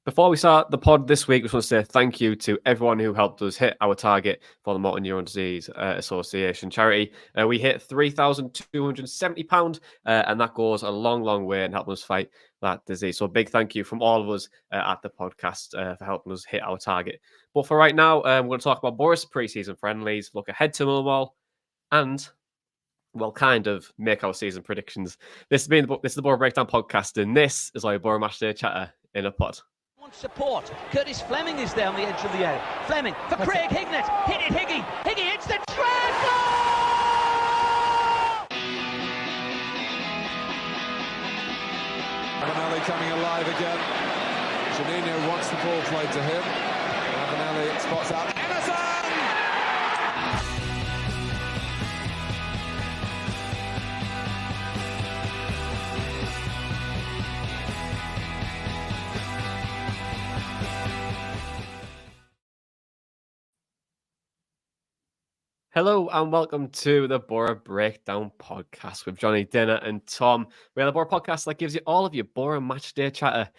Before we start the pod this week, we just want to say thank you to everyone who helped us hit our target for the Motor Neuron Disease Association charity. We hit £3,270, and that goes a long, long way in helping us fight that disease. So a big thank you from all of us at the podcast for helping us hit our target. But for right now, we're going to talk about Boro's pre-season friendlies, look ahead to Millwall, and well, kind of make our season predictions. This is the Boro Breakdown podcast, and this is our Boro Matchday Chatter in a pod. Support. Curtis Fleming is there on the edge of the area. Fleming for Craig Hignett. Hit it, Higgy. Higgy hits the treble! Ravanelli coming alive again. Juninho wants the ball played to him. Ravanelli spots out Emerson! Hello and welcome to the Boro Breakdown Podcast with Johnny, Dinner and Tom. We are the Boro Podcast that gives you all of your Boro Matchday Chatter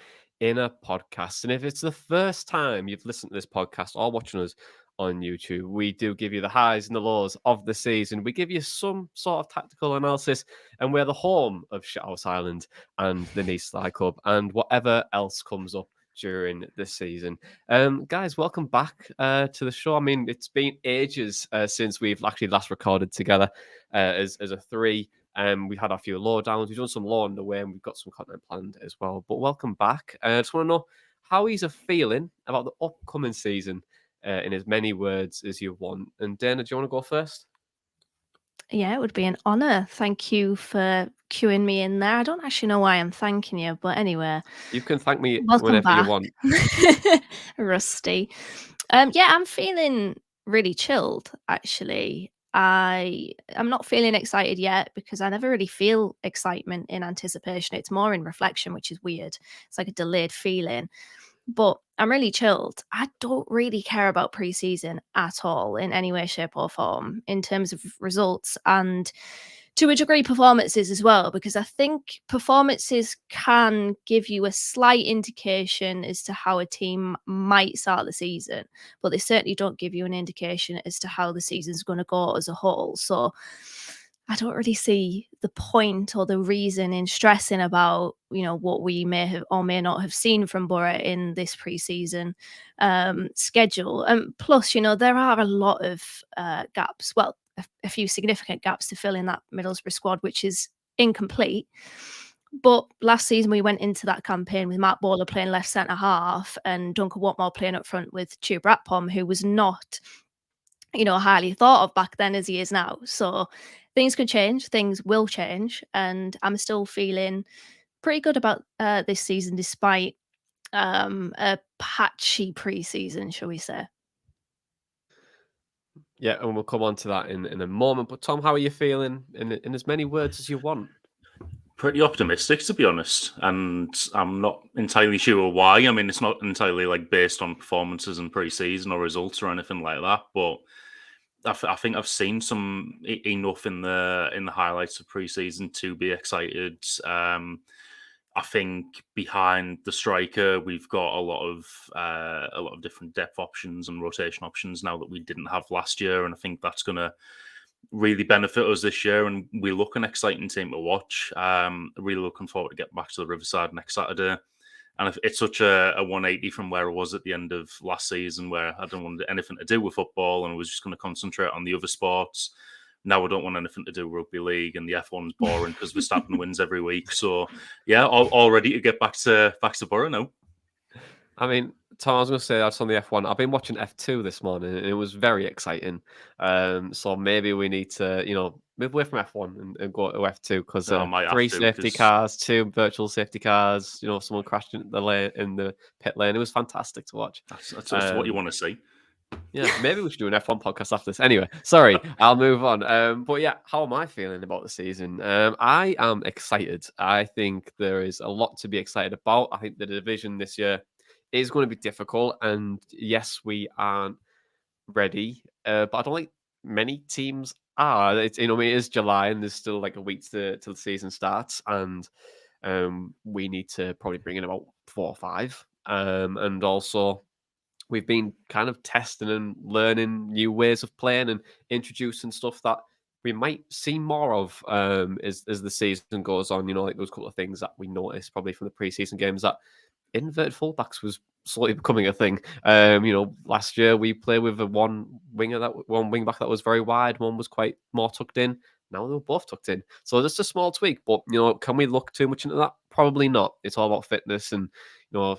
in a podcast. And if it's the first time you've listened to this podcast or watching us on YouTube, we do give you the highs and the lows of the season. We give you some sort of tactical analysis, and we're the home of Shithouse Island and the Nice Slide Club and whatever else comes up during this season. Guys, welcome back to the show. I mean, it's been ages since we've actually last recorded together as a three. We've had a few lowdowns. We've done some low on the way, and we've got some content planned as well. But welcome back. I just want to know how he's feeling about the upcoming season in as many words as you want. And Dana, do you want to go first? Yeah, it would be an honour. Thank you for queuing me in there. I don't actually know why I'm thanking you, but anyway. You can thank me Welcome whenever back. you want. Rusty. Yeah, I'm feeling really chilled, actually. I'm not feeling excited yet because I never really feel excitement in anticipation. It's more in reflection, which is weird. It's like a delayed feeling. But I'm really chilled. I don't really care about pre-season at all in any way, shape or form in terms of results and to a degree performances as well, because I think performances can give you a slight indication as to how a team might start the season, but they certainly don't give you an indication as to how the season's going to go as a whole. So I don't really see the point or the reason in stressing about, what we may have or may not have seen from Boro in this pre-season schedule. Plus, there are a lot of gaps. Well, a few significant gaps to fill in that Middlesbrough squad, which is incomplete. But last season, we went into that campaign with Matt Bowler playing left centre half and Duncan Watmore playing up front with Tube Ratpom, who was not, highly thought of back then as he is now. So things could change, things will change, and I'm still feeling pretty good about this season, despite a patchy pre-season, shall we say. Yeah, and we'll come on to that in a moment. But Tom, how are you feeling in as many words as you want? Pretty optimistic, to be honest, and I'm not entirely sure why. I mean, it's not entirely based on performances in pre-season or results or anything like that, but I think I've seen enough in the highlights of pre-season to be excited. I think behind the striker, we've got a lot of different depth options and rotation options now that we didn't have last year, and I think that's going to really benefit us this year. And we look an exciting team to watch. Really looking forward to get back to the Riverside next Saturday. And it's such a 180 from where I was at the end of last season, where I didn't want anything to do with football and was just going to concentrate on the other sports. Now I don't want anything to do with rugby league, and the F1's boring because Verstappen wins every week. So yeah, all ready to get back to Boro now. I mean, Tom, I was going to say that's on the F1. I've been watching F2 this morning, and it was very exciting. So maybe we need to, move away from F1 and go to F2 because 3 safety cars, 2 virtual safety cars. Someone crashed in the pit lane. It was fantastic to watch. That's what you want to see. Yeah, maybe we should do an F1 podcast after this. Anyway, sorry, I'll move on. But yeah, how am I feeling about the season? I am excited. I think there is a lot to be excited about. I think the division this year is going to be difficult, and yes, we aren't ready. But I don't think many teams are. It is July, and there's still like a week till the season starts, and we need to probably bring in about 4 or 5 and also we've been kind of testing and learning new ways of playing and introducing stuff that we might see more of as the season goes on. Like those couple of things that we noticed probably from the preseason games, that inverted fullbacks was slowly becoming a thing. Last year we played with one wing back that was very wide, one was quite more tucked in. Now they're both tucked in. So just a small tweak, but can we look too much into that? Probably not. It's all about fitness and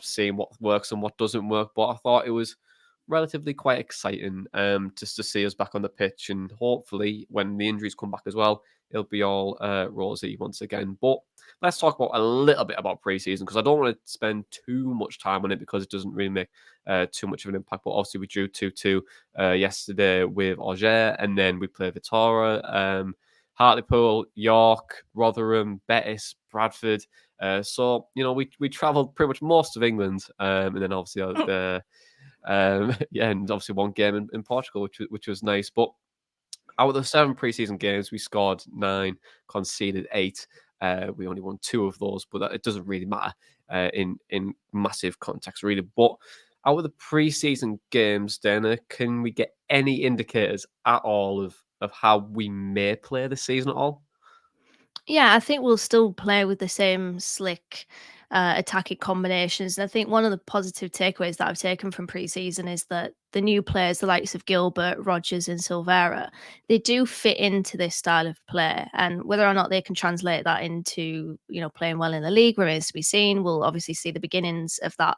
seeing what works and what doesn't work. But I thought it was relatively quite exciting just to see us back on the pitch, and hopefully when the injuries come back as well, it'll be all rosy once again. But let's talk about a little bit about preseason, because I don't want to spend too much time on it because it doesn't really make too much of an impact. But obviously we drew 2-2 yesterday with Alger, and then we played Vitara, Hartlepool, York, Rotherham, Betis, Bradford. So we travelled pretty much most of England, and then obviously and obviously one game in Portugal, which was nice. But out of the 7 preseason games, we scored 9, conceded 8. We only won 2 of those, but it doesn't really matter in massive context, really. But out of the preseason games, Dana, can we get any indicators at all of how we may play this season at all? Yeah, I think we'll still play with the same slick attacking combinations. And I think one of the positive takeaways that I've taken from pre-season is that the new players, the likes of Gilbert, Rogers and Silvera, they do fit into this style of play. And whether or not they can translate that into, playing well in the league remains to be seen. We'll obviously see the beginnings of that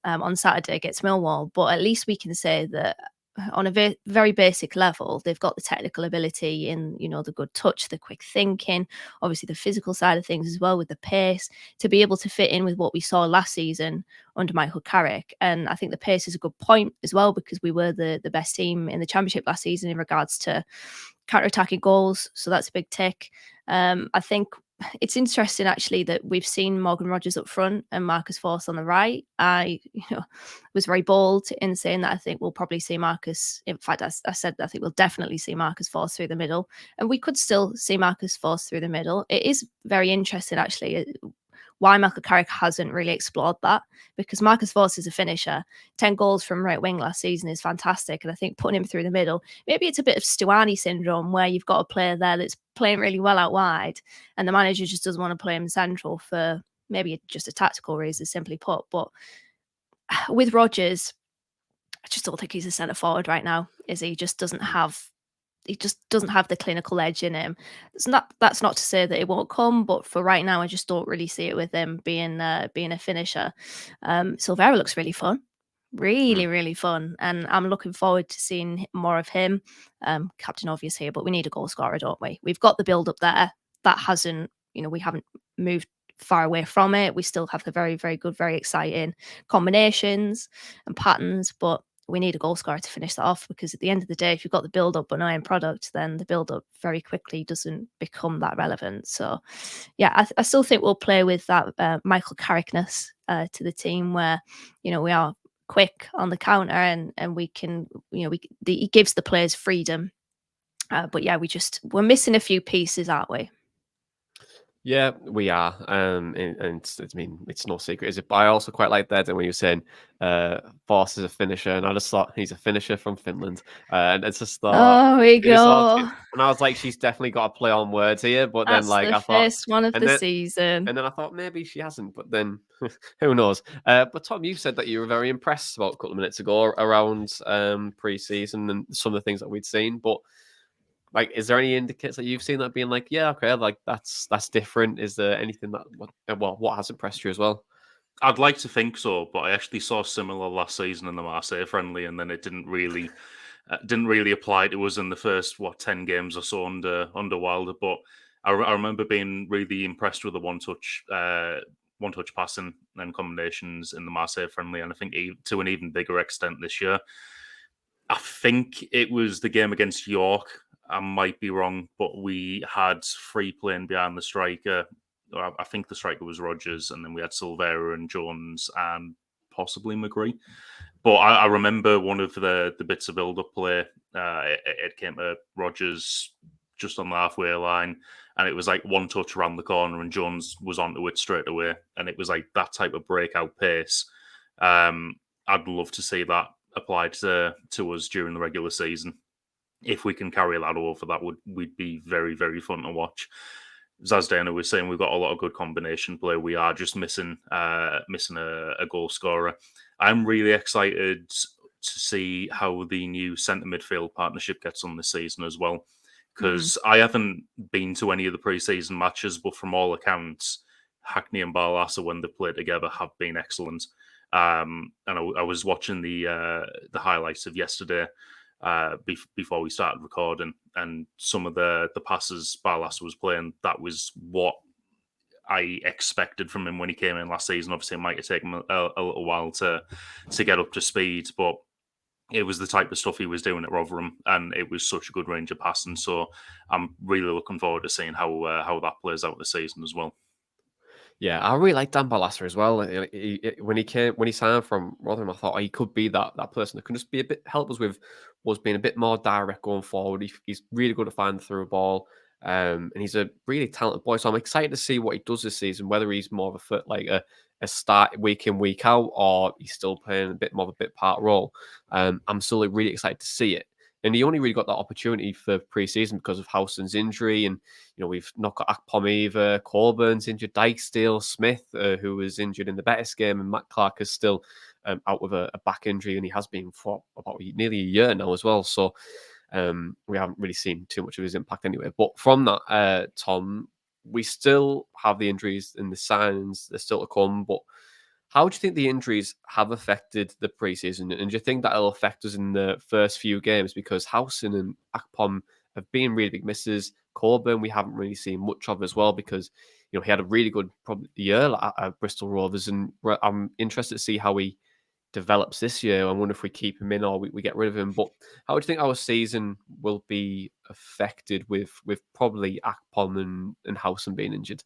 on Saturday against Millwall. But at least we can say that on a very basic level, they've got the technical ability in, the good touch, the quick thinking, obviously the physical side of things as well, with the pace, to be able to fit in with what we saw last season under Michael Carrick. And I think the pace is a good point as well, because we were the best team in the Championship last season in regards to counter-attacking goals. So that's a big tick. I think it's interesting actually that we've seen Morgan Rogers up front and Marcus Forss on the right. I was very bold in saying that I think we'll probably see Marcus. In fact, I said I think we'll definitely see Marcus Forss through the middle, and we could still see Marcus Forss through the middle. It is very interesting actually why Michael Carrick hasn't really explored that, because Marcus Forss is a finisher. 10 goals from right wing last season is fantastic. And I think putting him through the middle, maybe it's a bit of Stuani syndrome, where you've got a player there that's playing really well out wide and the manager just doesn't want to play him central for maybe just a tactical reason, simply put. But with Rogers, I just don't think he's a centre forward right now, is he? Just doesn't have the clinical edge in him. That's not to say that it won't come, but for right now, I just don't really see it with him being a finisher. Silvera looks really fun, really fun, and I'm looking forward to seeing more of him. Captain obvious here, but we need a goal scorer, don't we? We've got the build up there. That hasn't, we haven't moved far away from it. We still have the very, very good, very exciting combinations and patterns, but we need a goal scorer to finish that off, because at the end of the day, if you've got the build-up but no end product, then the build-up very quickly doesn't become that relevant. So, yeah, I still think we'll play with that Michael Carrickness to the team, where, we are quick on the counter and we can, he gives the players freedom. But yeah, we're missing a few pieces, aren't we? Yeah, we are. And it's no secret, is it? But I also quite like that when you were saying Forss is a finisher, and I just thought he's a finisher from Finland. And it's just oh, we go. And I was like, she's definitely got to play on words here. But That's then, like, the I thought first one of the season. And then I thought maybe she hasn't, but then who knows? But Tom, you said that you were very impressed about a couple of minutes ago around pre-season and some of the things that we'd seen. But like, is there any indicators that you've seen that being like, yeah, okay, like that's different? Is there anything that what has impressed you as well? I'd like to think so, but I actually saw similar last season in the Marseille friendly, and then it didn't really apply to us in the first 10 games or so under Wilder. But I remember being really impressed with the one touch passing and combinations in the Marseille friendly, and I think to an even bigger extent this year. I think it was the game against York. I might be wrong, but we had free playing behind the striker. I think the striker was Rogers, and then we had Silvera and Jones and possibly McGree. But I remember one of the bits of build-up play. It came to Rogers just on the halfway line, and it was like one touch around the corner, and Jones was onto it straight away. And it was like that type of breakout pace I'd love to see that applied to us during the regular season. If we can carry that over, we'd be very, very fun to watch. As Dana was saying, we've got a lot of good combination play. We are just missing a goal scorer. I'm really excited to see how the new centre midfield partnership gets on this season as well, because I haven't been to any of the pre-season matches, but from all accounts, Hackney and Barlaser, when they played together, have been excellent. And I was watching the highlights of yesterday before we started recording, and some of the passes Barlaser was playing, that was what I expected from him when he came in last season. Obviously, it might have taken him a little while to get up to speed, but it was the type of stuff he was doing at Rotherham, and it was such a good range of passing. So I'm really looking forward to seeing how that plays out this season as well. Yeah, I really like Dan Barlaser as well. When he signed from Rotherham, I thought he could be that person that can just be a bit help us with being a bit more direct going forward. He's really good at finding the through ball, and he's a really talented boy. So I'm excited to see what he does this season. Whether he's more of a start week in week out, or he's still playing a bit more of a bit part role. I'm still really excited to see it. And he only really got that opportunity for pre-season because of Howson's injury. And, we've not got Akpom either. Colburn's injured. Dijksteel, Smith, who was injured in the Betis game. And Matt Clark is still out with a back injury. And he has been for about nearly a year now as well. So we haven't really seen too much of his impact anyway. But from that, Tom, we still have the injuries and the signings. They're still to come. But how do you think the injuries have affected the preseason? And do you think that'll affect us in the first few games? Because Howson and Akpom have been really big misses. Colburn, we haven't really seen much of as well because, he had a really good year at Bristol Rovers. And I'm interested to see how he develops this year. I wonder if we keep him in or we get rid of him. But how do you think our season will be affected with probably Akpom and Howson being injured?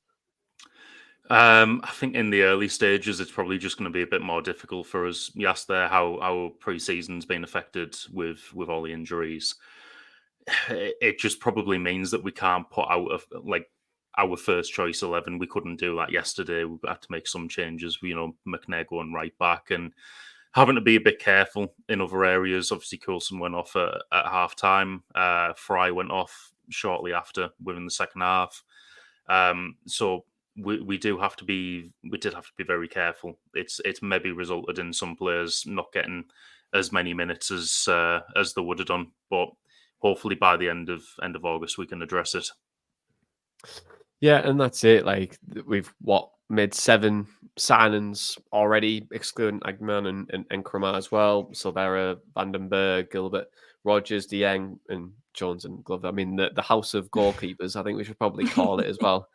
I think in the early stages, it's probably just going to be a bit more difficult for us. You asked there how our pre-season's been affected with all the injuries. It just probably means that we can't put out our first choice 11. We couldn't do that yesterday. We had to make some changes. McNair going right back and having to be a bit careful in other areas. Obviously, Coulson went off at half time. Fry went off shortly after within the second half. So we did have to be very careful. It's maybe resulted in some players not getting as many minutes as they would have done, but hopefully by the end of August we can address it. Yeah, and that's it. Like we've made 7 signings already, excluding Agman and Krumar as well. So there are Vandenberg, Gilbert, Rogers, Dieng, and Jones and Glover. I mean, the house of goalkeepers. I think we should probably call it as well.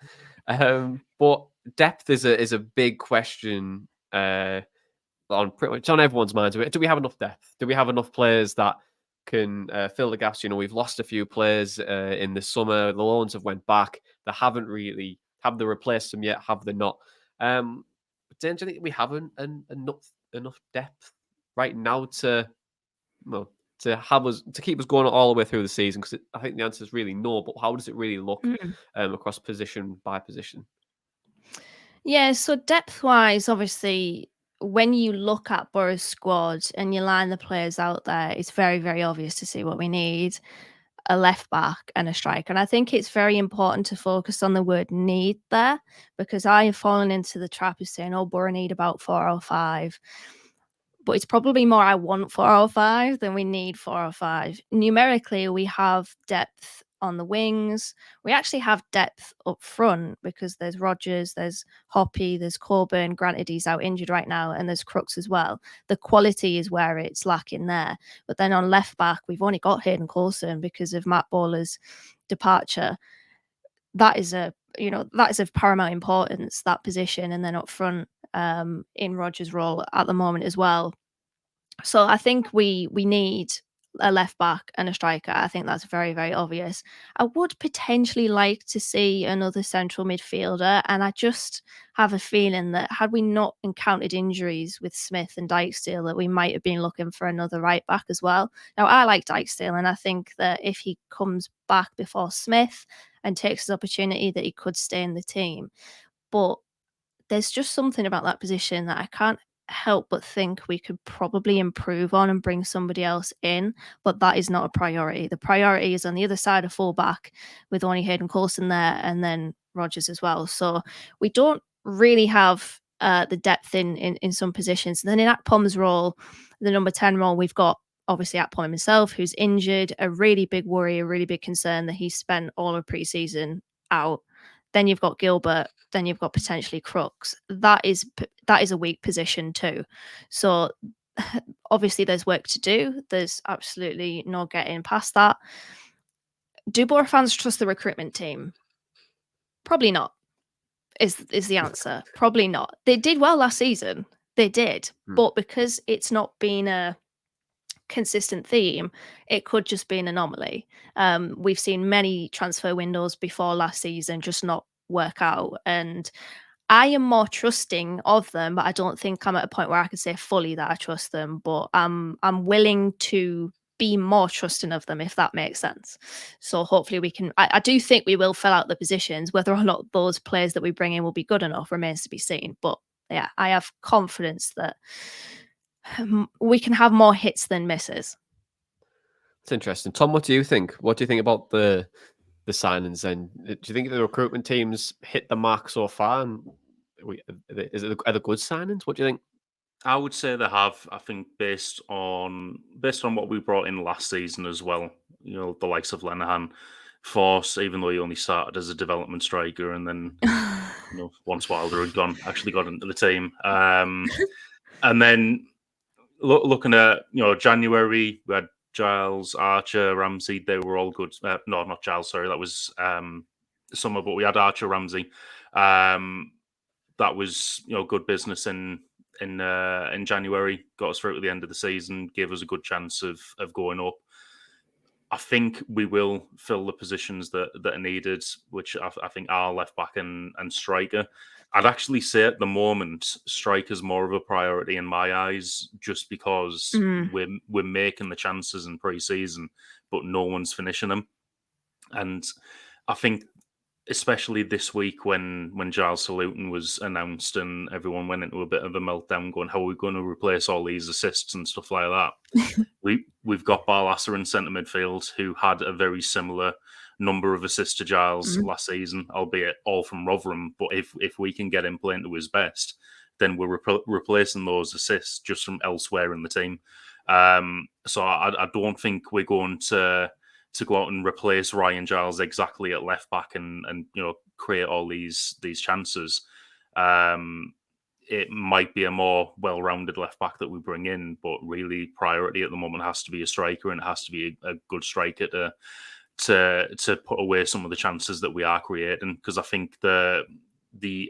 But depth is a big question on pretty much on everyone's minds. Do we have enough depth? Do we have enough players that can fill the gaps? We've lost a few players in the summer. The loans have went back. They haven't really have they replaced them yet? Have they not? But then do you think we have enough depth right now to keep us going all the way through the season? Because I think the answer is really no. But how does it really look across position by position? Yeah, so depth-wise, obviously, when you look at Boro's squad and you line the players out there, it's very, very obvious to see what we need: a left back and a striker. And I think it's very important to focus on the word need there, because I have fallen into the trap of saying, Boro need about 4 or 5. But it's probably more I want 4 or 5 than we need 4 or 5. Numerically, we have depth on the wings. We actually have depth up front because there's Rogers, there's Hoppy, there's Colburn. Granted, he's out injured right now, and there's Crooks as well. The quality is where it's lacking there. But then on left back, we've only got Hayden Coulson because of Matt Bowler's departure. That is of paramount importance, that position, and then up front in Rogers' role at the moment as well. So I think we need a left back and a striker. I think that's very, very obvious. I would potentially like to see another central midfielder, and I just have a feeling that had we not encountered injuries with Smith and Dijksteel, that we might have been looking for another right back as well. Now, I like Dijksteel, and I think that if he comes back before Smith and takes his opportunity, that he could stay in the team. But there's just something about that position that I can't help but think we could probably improve on and bring somebody else in, but that is not a priority. The priority is on the other side of fullback with only Hayden Coulson there and then Rodgers as well. So we don't really have the depth in some positions. And then in Akpom's role, the number 10 role, we've got obviously Akpom himself, who's injured, a really big worry, a really big concern that he spent all of pre-season out. Then you've got Gilbert, then you've got potentially Crooks. That is a weak position too. So obviously there's work to do. There's absolutely no getting past that. Do Boro fans trust the recruitment team? Probably not, is the answer. Probably not. They did well last season. They did. But because it's not been a consistent theme, it could just be an anomaly. We've seen many transfer windows before last season just not work out, and I am more trusting of them, but I don't think I'm at a point where I can say fully that I trust them, but I'm willing to be more trusting of them, if that makes sense. So hopefully we can, I do think we will fill out the positions. Whether or not those players that we bring in will be good enough remains to be seen, but yeah, I have confidence that we can have more hits than misses. It's interesting. Tom, what do you think? What do you think about the signings then? Do you think the recruitment teams hit the mark so far? And are the good signings? What do you think? I would say they have. I think based on what we brought in last season as well, you know, the likes of Lenihan, Force, even though he only started as a development striker, and then you know, once Wilder had actually got into the team, and then looking at, you know, January, we had Giles, Archer, Ramsey. They were all good. No, not Giles. Sorry, that was summer. But we had Archer, Ramsey. That was, you know, good business in January. Got us through to the end of the season. Gave us a good chance of going up. I think we will fill the positions that are needed, which I think are left back and striker. I'd actually say at the moment, striker's more of a priority in my eyes, just because we're making the chances in pre-season, but no one's finishing them. And I think, especially this week when Giles Salutin was announced and everyone went into a bit of a meltdown going, how are we going to replace all these assists and stuff like that? We've got Barlasser in centre midfield, who had a very similar number of assists to Giles last season, albeit all from Rotherham. But if we can get him playing to his best, then we're replacing those assists just from elsewhere in the team. So I don't think we're going to go out and replace Ryan Giles exactly at left back and you know, create all these chances. It might be a more well-rounded left back that we bring in, but really priority at the moment has to be a striker, and it has to be a good striker to put away some of the chances that we are creating. Because I think the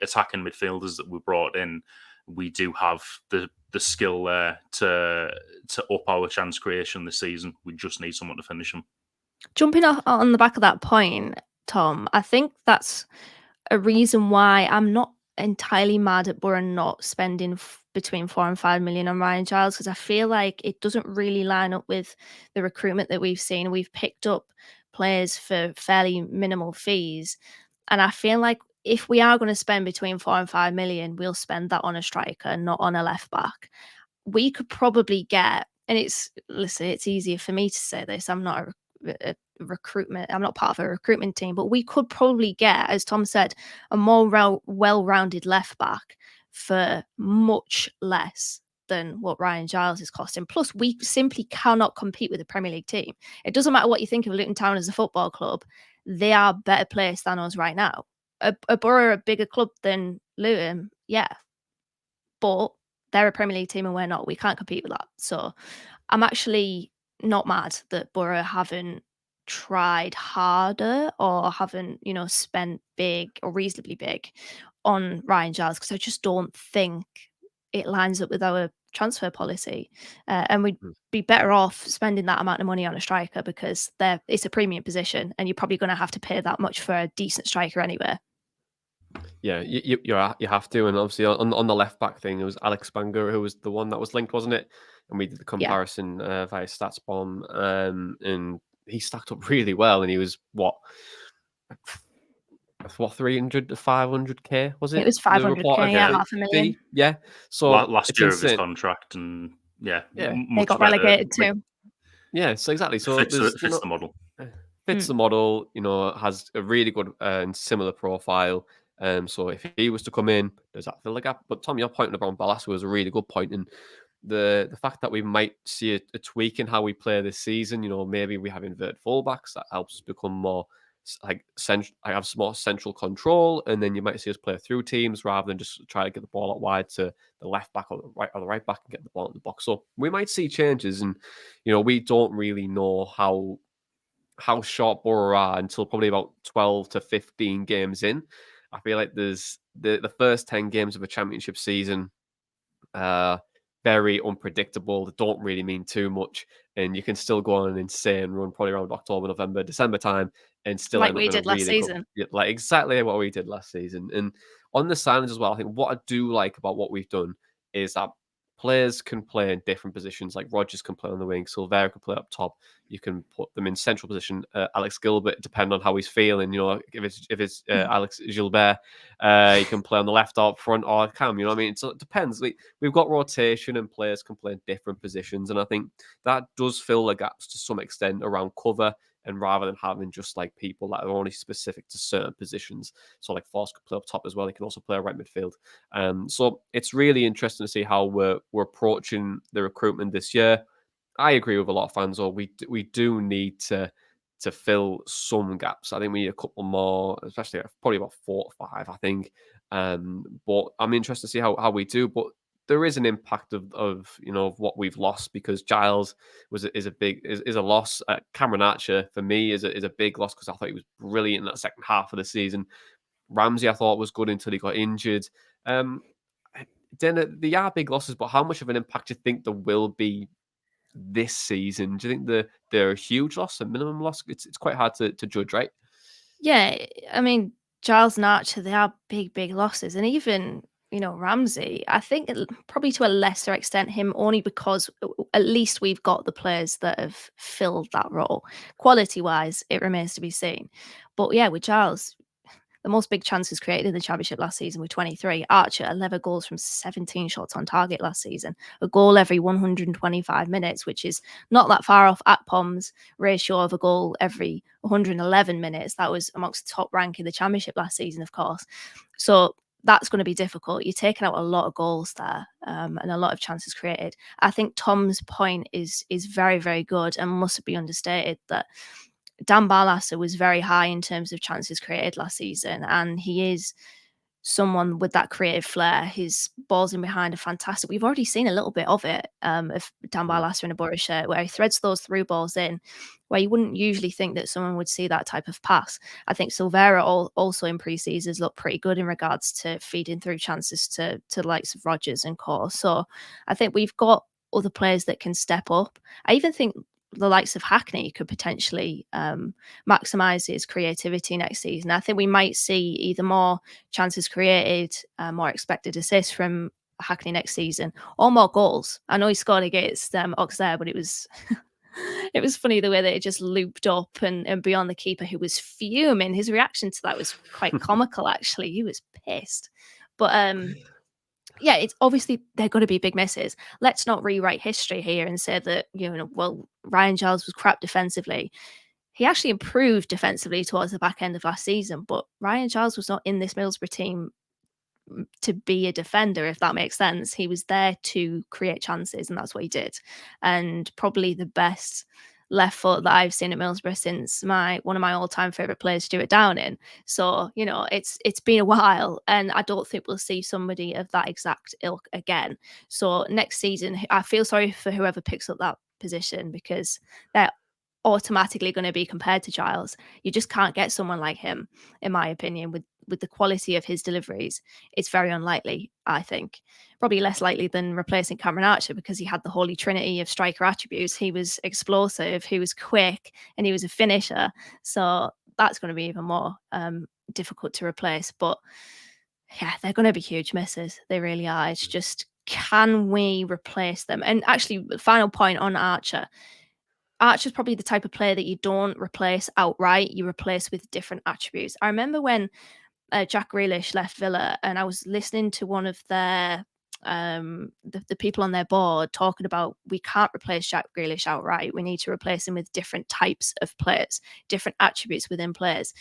attacking midfielders that we brought in, we do have the skill there to up our chance creation this season. We just need someone to finish them. Jumping off on the back of that point, Tom, I think that's a reason why I'm not entirely mad at Boro not spending between 4 and 5 million on Ryan Giles, because I feel like it doesn't really line up with the recruitment that we've seen. We've picked up players for fairly minimal fees, and I feel like if we are going to spend between 4 and 5 million, we'll spend that on a striker, not on a left back. We could probably get, and it's easier for me to say this, I'm not a recruitment, I'm not part of a recruitment team, but we could probably get, as Tom said, a more well-rounded left back for much less than what Ryan Giles is costing. Plus, we simply cannot compete with the Premier League team. It doesn't matter what you think of Luton Town as a football club, they are better placed than us right now. A Boro are a bigger club than Luton, yeah, but they're a Premier League team and we're not. We can't compete with that. So I'm actually not mad that Boro haven't tried harder or haven't, you know, spent big or reasonably big on Ryan Giles, because I just don't think it lines up with our transfer policy. And we'd be better off spending that amount of money on a striker, because it's a premium position and you're probably going to have to pay that much for a decent striker anyway. Yeah, you have to. And obviously on the left back thing, it was Alex Bangura who was the one that was linked, wasn't it? And we did the comparison via StatsBomb, and he stacked up really well. And he was what, 300 to 500k was it? It was The 500k, report I yeah, got? $500,000. Yeah. So last it's year of his insane. contract, and Yeah. They much got better. relegated too. Yeah, so exactly. So Fits there's, the model. fits the model, has a really good and similar profile. So if he was to come in, does that fill the gap? But Tom, your point about Balassa was a really good point, and the fact that we might see a tweak in how we play this season. Maybe we have inverted fullbacks that helps become more I have more central control, and then you might see us play through teams rather than just try to get the ball out wide to the left back or the right back and get the ball in the box. So we might see changes, and we don't really know how short Boro are until probably about 12 to 15 games in. I feel like there's the first 10 games of a championship season, very unpredictable. They don't really mean too much. And you can still go on an insane run, probably around October, November, December time, and still Like end up we in a did last really good, season. like exactly what we did last season. And on the signings as well, I think what I do like about what we've done is that players can play in different positions. Like Rodgers can play on the wing, Silvera can play up top. You can put them in central position. Alex Gilbert, depending on how he's feeling. If it's Alex Gilbert, he can play on the left or up front or Cam. You know what I mean? So it depends. We've got rotation and players can play in different positions, and I think that does fill the gaps to some extent around cover. And rather than having just like people that are only specific to certain positions, so like Force could play up top as well. He can also play right midfield. So it's really interesting to see how we're approaching the recruitment this year. I agree with a lot of fans, or we do need to fill some gaps. I think we need a couple more, especially probably about 4 or 5, I think. But I'm interested to see how we do. But there is an impact of what we've lost, because Giles is a loss. Cameron Archer for me is a big loss, because I thought he was brilliant in that second half of the season. Ramsey I thought was good until he got injured. Then they are big losses, but how much of an impact do you think there will be this season? Do you think they're a huge loss, a minimum loss? It's quite hard to judge, right? Yeah, I mean, Giles and Archer, they are big losses. And even, Ramsey, I think probably to a lesser extent him, only because at least we've got the players that have filled that role. Quality-wise, it remains to be seen. But yeah, with Giles, the most big chances created in the championship last season were 23. Archer, 11 goals from 17 shots on target last season. A goal every 125 minutes, which is not that far off Akpom's ratio of a goal every 111 minutes. That was amongst the top rank in the championship last season, of course. So that's going to be difficult. You're taking out a lot of goals there, and a lot of chances created. I think Tom's point is very, very good and mustn't be understated, that Dan Barlaser was very high in terms of chances created last season, and he is someone with that creative flair. His balls in behind are fantastic. We've already seen a little bit of it, of Dan Barlaser in a Boro shirt, where he threads those through balls in, where you wouldn't usually think that someone would see that type of pass. I think Silvera also in pre-seasons looked pretty good in regards to feeding through chances to the likes of Rodgers and Co. So I think we've got other players that can step up. I even think the likes of Hackney could potentially maximise his creativity next season. I think we might see either more chances created, more expected assists from Hackney next season, or more goals. I know he scored against Auxerre, but it was it was funny the way that it just looped up and beyond the keeper, who was fuming. His reaction to that was quite comical, actually. He was pissed. But yeah, it's obviously they're going to be big misses. Let's not rewrite history here and say that, Ryan Giles was crap defensively. He actually improved defensively towards the back end of last season, but Ryan Giles was not in this Middlesbrough team to be a defender, if that makes sense. He was there to create chances, and that's what he did. And probably the best left foot that I've seen at Middlesbrough since one of my all-time favourite players, Stuart Downing. So, it's been a while, and I don't think we'll see somebody of that exact ilk again. So next season, I feel sorry for whoever picks up that position, because they're automatically going to be compared to Giles. You just can't get someone like him, in my opinion, with the quality of his deliveries. It's very unlikely, I think. Probably less likely than replacing Cameron Archer, because he had the holy trinity of striker attributes. He was explosive, he was quick, and he was a finisher. So that's going to be even more difficult to replace. But yeah, they're going to be huge misses. They really are. It's just, can we replace them? And actually, the final point on Archer. Archer's probably the type of player that you don't replace outright. You replace with different attributes. I remember when Jack Grealish left Villa, and I was listening to one of their the people on their board talking about, we can't replace Jack Grealish outright. We need to replace him with different types of players, different attributes within players.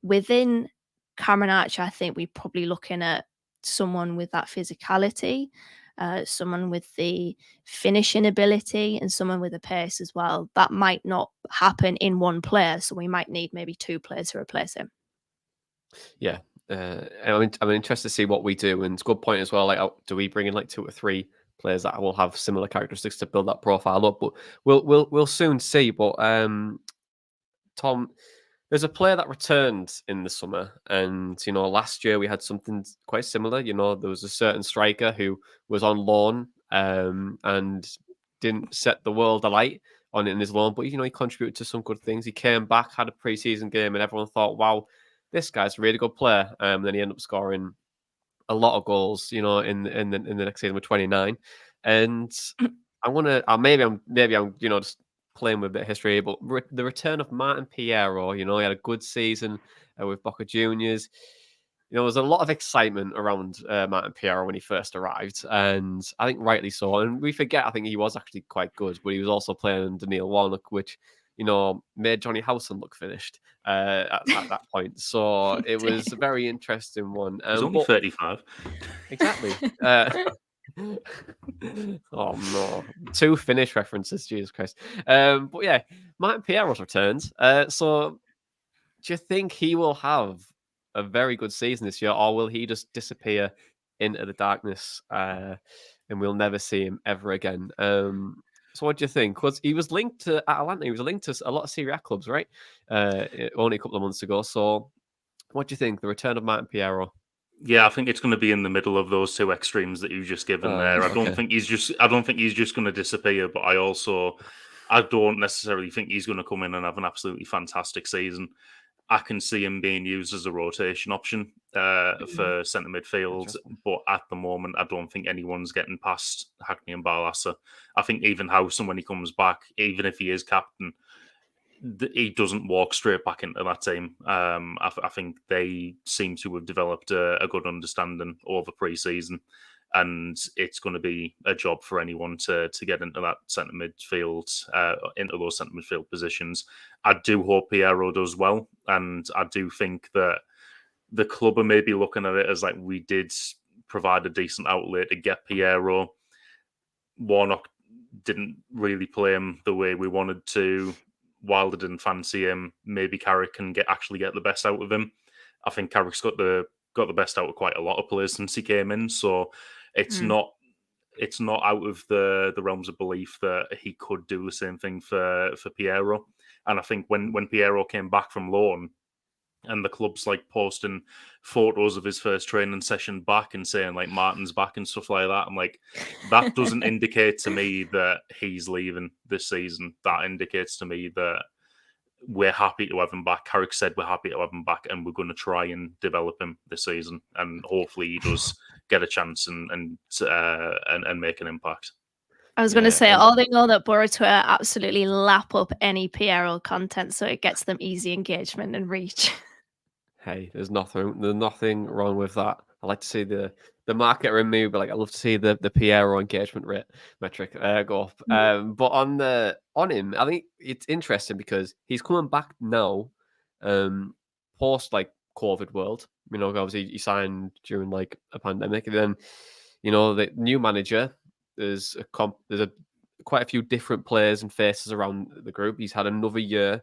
Within Cameron Archer, I think we're probably looking at someone with that physicality, someone with the finishing ability, and someone with a pace as well. That might not happen in one player, so we might need maybe two players to replace him. Yeah. I'm interested to see what we do, and it's a good point as well. Like, do we bring in like 2 or 3 players that will have similar characteristics to build that profile up? But we'll soon see. But Tom, there's a player that returned in the summer, and last year we had something quite similar. There was a certain striker who was on loan and didn't set the world alight on it in his loan, but he contributed to some good things. He came back, had a preseason game, and everyone thought, "Wow, this guy's a really good player." Then he ended up scoring a lot of goals, in the next season with 29. And maybe I'm just playing with a bit of history, but the return of Martin Piero, he had a good season with Boca Juniors. There was a lot of excitement around Martin Piero when he first arrived, and I think rightly so. And we forget, I think he was actually quite good, but he was also playing under Neil Warnock, which made Johnny Howson look finished at that point. So it was a very interesting one. He's only 35. Exactly. Oh no, 2 Finnish references, Jesus Christ. But yeah, Martin Piero's returns. So do you think he will have a very good season this year, or will he just disappear into the darkness and we'll never see him ever again? So what do you think? Because he was linked to Atalanta, he was linked to a lot of Serie A clubs, right? Only a couple of months ago. So what do you think? The return of Martin Piero? Yeah, I think it's going to be in the middle of those 2 extremes that you've just given there. I don't think he's just going to disappear, but I don't necessarily think he's going to come in and have an absolutely fantastic season. I can see him being used as a rotation option for centre midfield, but at the moment, I don't think anyone's getting past Hackney and Barlaser. I think even Howson, when he comes back, even if he is captain, he doesn't walk straight back into that team. I think they seem to have developed a good understanding over pre-season, and it's going to be a job for anyone to get into that centre midfield, into those centre midfield positions. I do hope Piero does well, and I do think that the club are maybe looking at it as like, we did provide a decent outlet to get Piero. Warnock didn't really play him the way we wanted to. Wilder didn't fancy him. Maybe Carrick can actually get the best out of him. I think Carrick's got the best out of quite a lot of players since he came in. So it's not out of the realms of belief that he could do the same thing for Piero. And I think when Piero came back from loan, and the club's like posting photos of his first training session back and saying like Martin's back and stuff like that, I'm like, that doesn't indicate to me that he's leaving this season. That indicates to me that we're happy to have him back. Carrick said we're happy to have him back, and we're going to try and develop him this season, and hopefully he does get a chance and make an impact. I was going to say, all they know that Boro Twitter absolutely lap up any Piero content, so it gets them easy engagement and reach. Hey, there's nothing wrong with that. I like to see the marketer in me, but like I love to see the Piero engagement rate metric go up. But on him, I think it's interesting because he's coming back now, post like COVID world. Obviously he signed during like a pandemic, and then the new manager. There's quite a few different players and faces around the group. He's had another year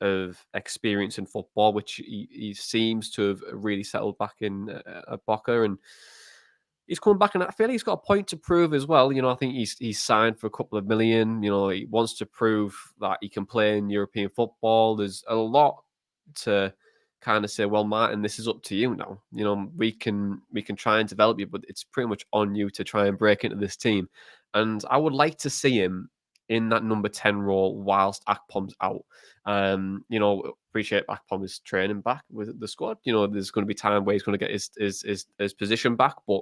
of experience in football, which he seems to have really settled back in at Boca, and he's coming back, and I feel like he's got a point to prove as well. I think he's signed for a couple of million. He wants to prove that he can play in European football. There's a lot to kind of say, well, Martin, this is up to you now. We can try and develop you, but it's pretty much on you to try and break into this team. And I would like to see him in that number 10 role whilst Akpom's out. Appreciate Akpom is training back with the squad. There's going to be time where he's going to get his position back, but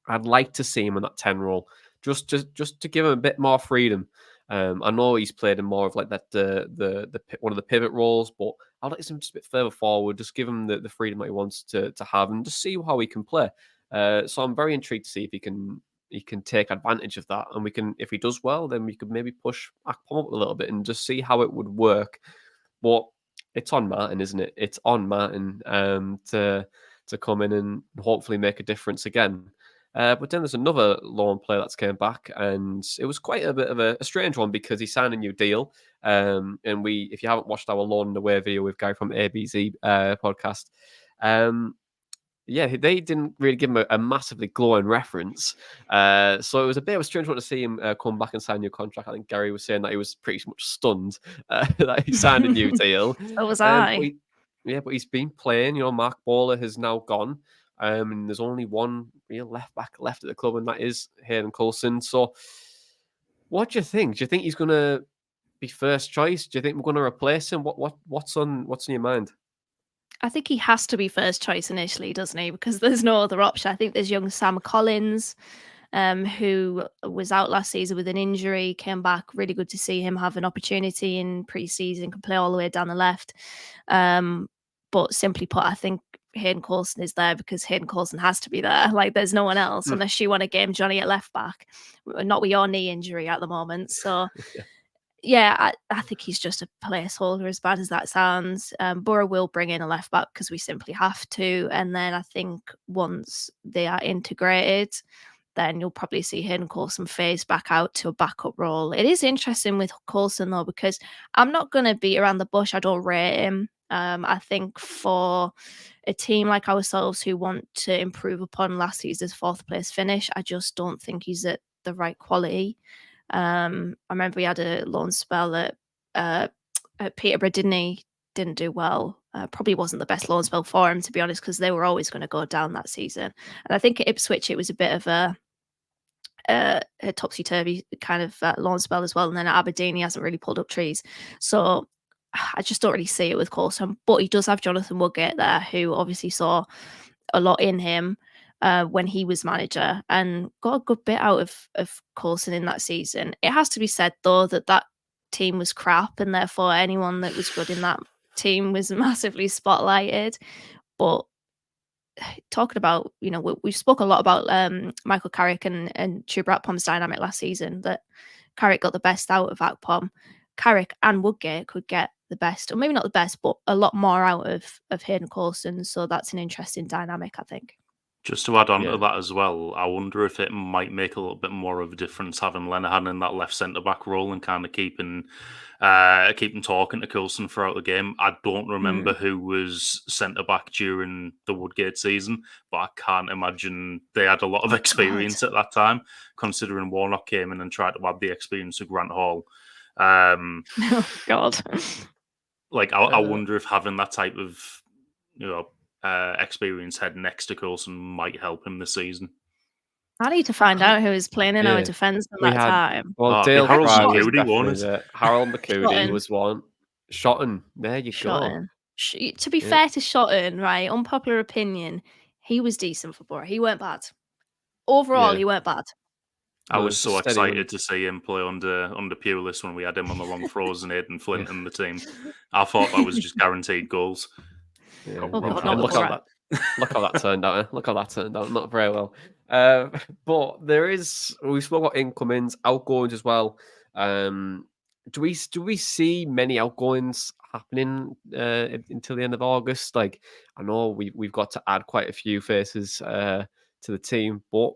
I'd like to see him in that 10 role just to give him a bit more freedom I know he's played in more of like that one of the pivot roles, but I'd like him just a bit further forward. Just give him the freedom that he wants to have, and just see how he can play. So I'm very intrigued to see if he can take advantage of that, and we can, if he does well, then we could maybe push Akpom up a little bit and just see how it would work. But it's on Martin, isn't it? It's on Martin to come in and hopefully make a difference again. But then there's another loan player that's came back, and it was quite a bit of a strange one because he signed a new deal. And if you haven't watched our loan and away video with Guy from ABZ podcast, yeah, they didn't really give him a massively glowing reference. So it was a bit of a strange one to see him come back and sign a new contract. I think Gary was saying that he was pretty much stunned that he signed a new deal. So was I. But he's been playing. Mark Bowler has now gone. And there's only one real left back left at the club, and that is Hayden Coulson. So what do you think? Do you think he's going to be first choice? Do you think we're going to replace him? What's on your mind? I think he has to be first choice initially, doesn't he? Because there's no other option. I think there's young Sam Collins, who was out last season with an injury, came back. Really good to see him have an opportunity in pre-season, can play all the way down the left. But simply put, I think Hayden Coulson is there because Hayden Coulson has to be there. Like, there's no one else unless you want to game Johnny at left back. Not with your knee injury at the moment. So... Yeah, I think he's just a placeholder, as bad as that sounds. Boro will bring in a left back because we simply have to. And then I think once they are integrated, then you'll probably see Hayden Coulson phase back out to a backup role. It is interesting with Coulson, though, because I'm not going to beat around the bush. I don't rate him. I think for a team like ourselves who want to improve upon last season's 4th place finish, I just don't think he's at the right quality. I remember we had a loan spell at Peterborough, didn't he? Didn't do well. Probably wasn't the best loan spell for him, to be honest, because they were always going to go down that season. And I think at Ipswich it was a bit of a topsy-turvy kind of loan spell as well. And then at Aberdeen he hasn't really pulled up trees. So I just don't really see it with Coulson. But he does have Jonathan Woodgate there, who obviously saw a lot in him when he was manager and got a good bit out of Coulson in that season. It has to be said, though, that team was crap, and therefore anyone that was good in that team was massively spotlighted. But talking about, we spoke a lot about Michael Carrick and Chuba Akpom's dynamic last season, that Carrick got the best out of Akpom. Carrick and Woodgate could get the best, or maybe not the best, but a lot more out of Hayden Coulson. So that's an interesting dynamic, I think. Just to add on to that as well, I wonder if it might make a little bit more of a difference having Lenihan in that left centre-back role and kind of keeping talking to Coulson throughout the game. I don't remember who was centre-back during the Woodgate season, but I can't imagine they had a lot of experience at that time, considering Warnock came in and tried to add the experience of Grant Hall. Oh, God. I wonder if having that type of, experience head next to Coulson might help him this season. I need to find out who is playing in our defence at that time. Well, Dale Harold Fry was McCurdy won definitely it. there. Harold McCurdy was one. Shotton. There you go. To be fair to Shotton, right, unpopular opinion, he was decent for Boro. He weren't bad. Overall, he weren't bad. I was so excited to see him play under Pulis when we had him on the long throws and Aidan Flint in the team. I thought that was just guaranteed goals. Yeah. Look how that turned out. Look how that turned out. Not very well. But we spoke about incomings, outgoings as well. Do we see many outgoings happening until the end of August? Like, I know we've got to add quite a few faces to the team, but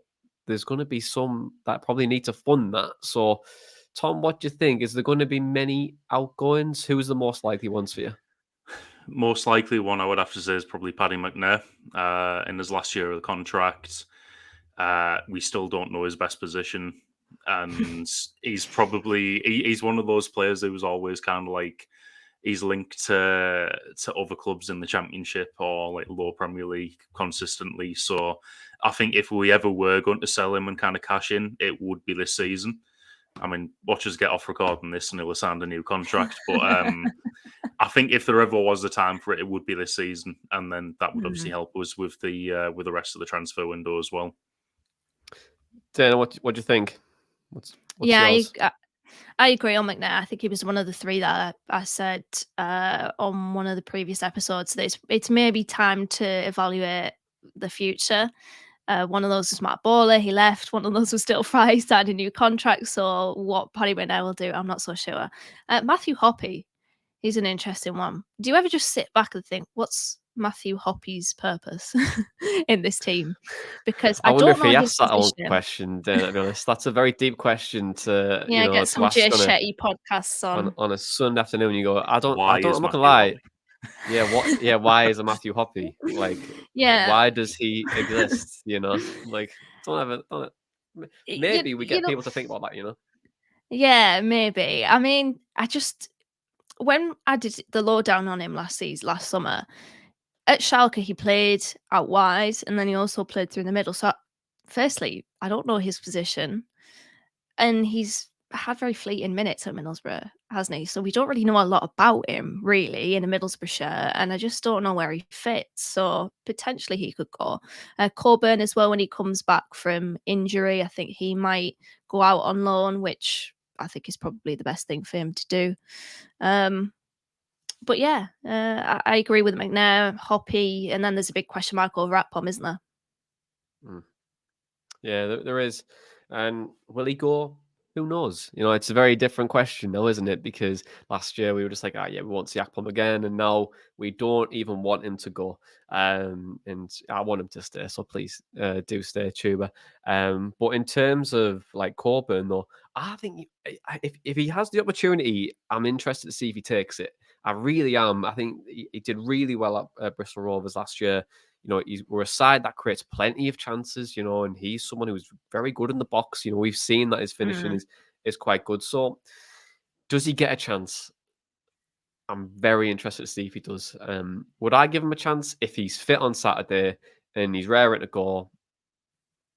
there's going to be some that probably need to fund that. So, Tom, what do you think? Is there going to be many outgoings? Who's the most likely ones for you? Most likely one I would have to say is probably Paddy McNair in his last year of the contract. We still don't know his best position, and he's one of those players who was always kind of like he's linked to other clubs in the Championship or like lower Premier League consistently. So I think if we ever were going to sell him and kind of cash in, it would be this season. I mean, watch us get off recording this and he'll sign a new contract. But I think if there ever was the time for it, it would be this season, and then that would obviously help us with the rest of the transfer window as well. Dana, what do you think? What's yeah, yours? I agree on McNair. I think he was one of the three that I said on one of the previous episodes that it's maybe time to evaluate the future. One of those was Matt Bowler. He left. One of those was Still Fry. He signed a new contract. So what Paddy McNair will do, I'm not so sure. Matthew Hoppy, he's an interesting one. Do you ever just sit back and think, what's Matthew Hoppy's purpose in this team? Because I I wonder don't if know he his asked that old position. question, to be honest. That's a very deep question to, Yeah, get to some ask Jay on Shetty podcasts on. a Sunday afternoon. You go, Why is I'm not gonna Matthew lie. Hoppy? Yeah, why is a Matthew Hoppy? Like, Yeah, why does he exist? Like, maybe we you get know, people to think about that. yeah, maybe. I mean, when I did the lowdown on him last summer, at Schalke he played out wide and then he also played through the middle. So, firstly, I don't know his position, and he's had very fleeting minutes at Middlesbrough, hasn't he? So we don't really know a lot about him, really, in a Middlesbrough shirt, and I just don't know where he fits. So potentially he could go. Coburn as well, when he comes back from injury, I think he might go out on loan, which I think is probably the best thing for him to do. But yeah, I agree with McNair, Hoppy, and then there's a big question mark over Atpom, isn't there? Yeah, there is. And will he go? Who knows? It's a very different question now, isn't it? Because last year we were just like, yeah, we want to see Akpom again, and now we don't even want him to go. And I want him to stay, so please do stay, Tuba. But in terms of like Coburn, though, I think if he has the opportunity, I'm interested to see if he takes it. I really am. I think he did really well at Bristol Rovers last year. We're a side that creates plenty of chances, and he's someone who's very good in the box. We've seen that his finishing is quite good. So does he get a chance? I'm very interested to see if he does. Would I give him a chance if he's fit on Saturday and he's raring to go?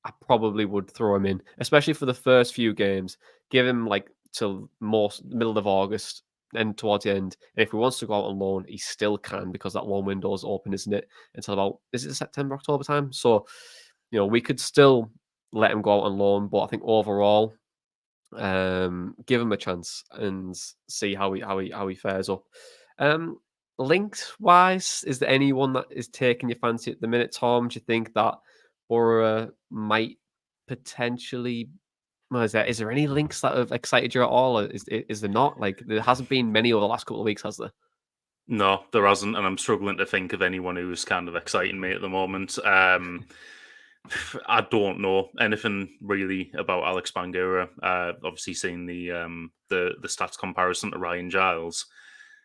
I probably would throw him in, especially for the first few games. Give him like till middle of August, then towards the end. And if he wants to go out on loan, he still can because that loan window is open, isn't it? Until about September, October time. So, we could still let him go out on loan, but I think overall, give him a chance and see how he fares up. Linked wise, is there anyone that is taking your fancy at the minute, Tom? Do you think that Boro might potentially? Well, is there any links that have excited you at all? Or is there not? Like, there hasn't been many over the last couple of weeks, has there? No, there hasn't, and I'm struggling to think of anyone who's kind of exciting me at the moment. I don't know anything really about Alex Bangura. Obviously, seen the stats comparison to Ryan Giles,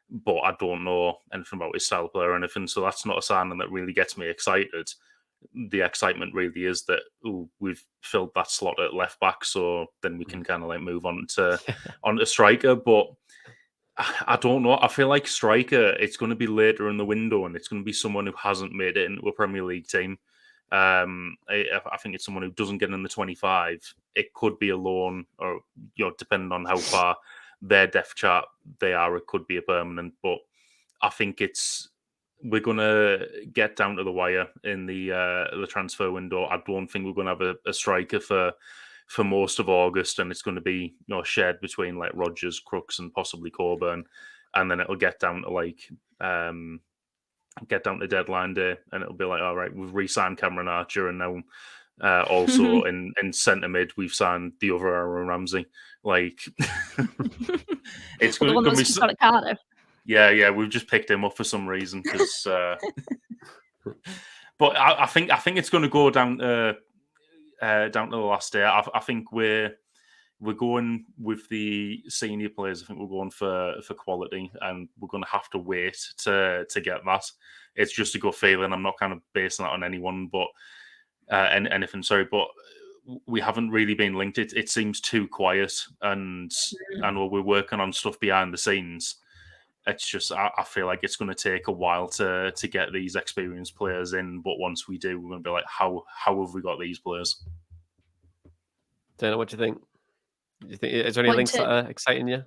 but I don't know anything about his style of play or anything. So that's not a sign that really gets me excited. The excitement really is that we've filled that slot at left back, so then we can kind of like move on to striker. But I don't know. I feel like striker, it's going to be later in the window, and it's going to be someone who hasn't made it into a Premier League team. I think it's someone who doesn't get in the 25. It could be a loan, or depending on how far their depth chart they are, it could be a permanent. But I think we're gonna get down to the wire in the transfer window. I don't think we're gonna have a striker for most of August, and it's going to be shared between like Rodgers, Crooks, and possibly Coburn, and then it'll get down to deadline day, and it'll be like, all right, we've re-signed Cameron Archer, and now also in centre mid we've signed the other Aaron Ramsey. Like, it's going to be so Cardiff. Yeah, we've just picked him up for some reason because. But I think it's going to go down to the last day. I think we're going with the senior players. I think we're going for quality, and we're going to have to wait to get that. It's just a good feeling. I'm not kind of basing that on anyone, but anything. Sorry, but we haven't really been linked. It seems too quiet, and we're working on stuff behind the scenes. It's just I feel like it's going to take a while to get these experienced players in. But once we do, we're going to be like, how have we got these players? Dana, what do you think? Is there any links that are exciting you?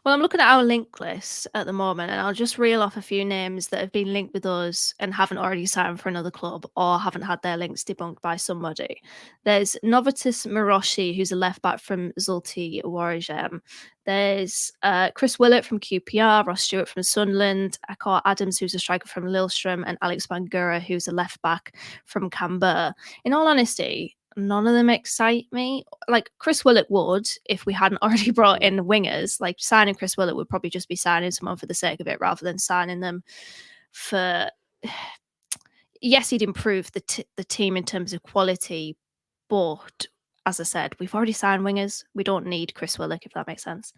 Well, I'm looking at our link list at the moment, and I'll just reel off a few names that have been linked with us and haven't already signed for another club or haven't had their links debunked by somebody. There's Novatus Miroshi, who's a left back from Zulti Waregem. There's Chris Willett from QPR, Ross Stewart from Sunderland, Akor Adams, who's a striker from Lillestrøm, and Alex Bangura, who's a left back from Canberra. In all honesty, none of them excite me. Like Chris Willett would if we hadn't already brought in wingers. Like signing Chris Willett would probably just be signing someone for the sake of it rather than signing them for. Yes, he'd improve the team in terms of quality, but as I said, we've already signed wingers. We don't need Chris Willock, if that makes sense.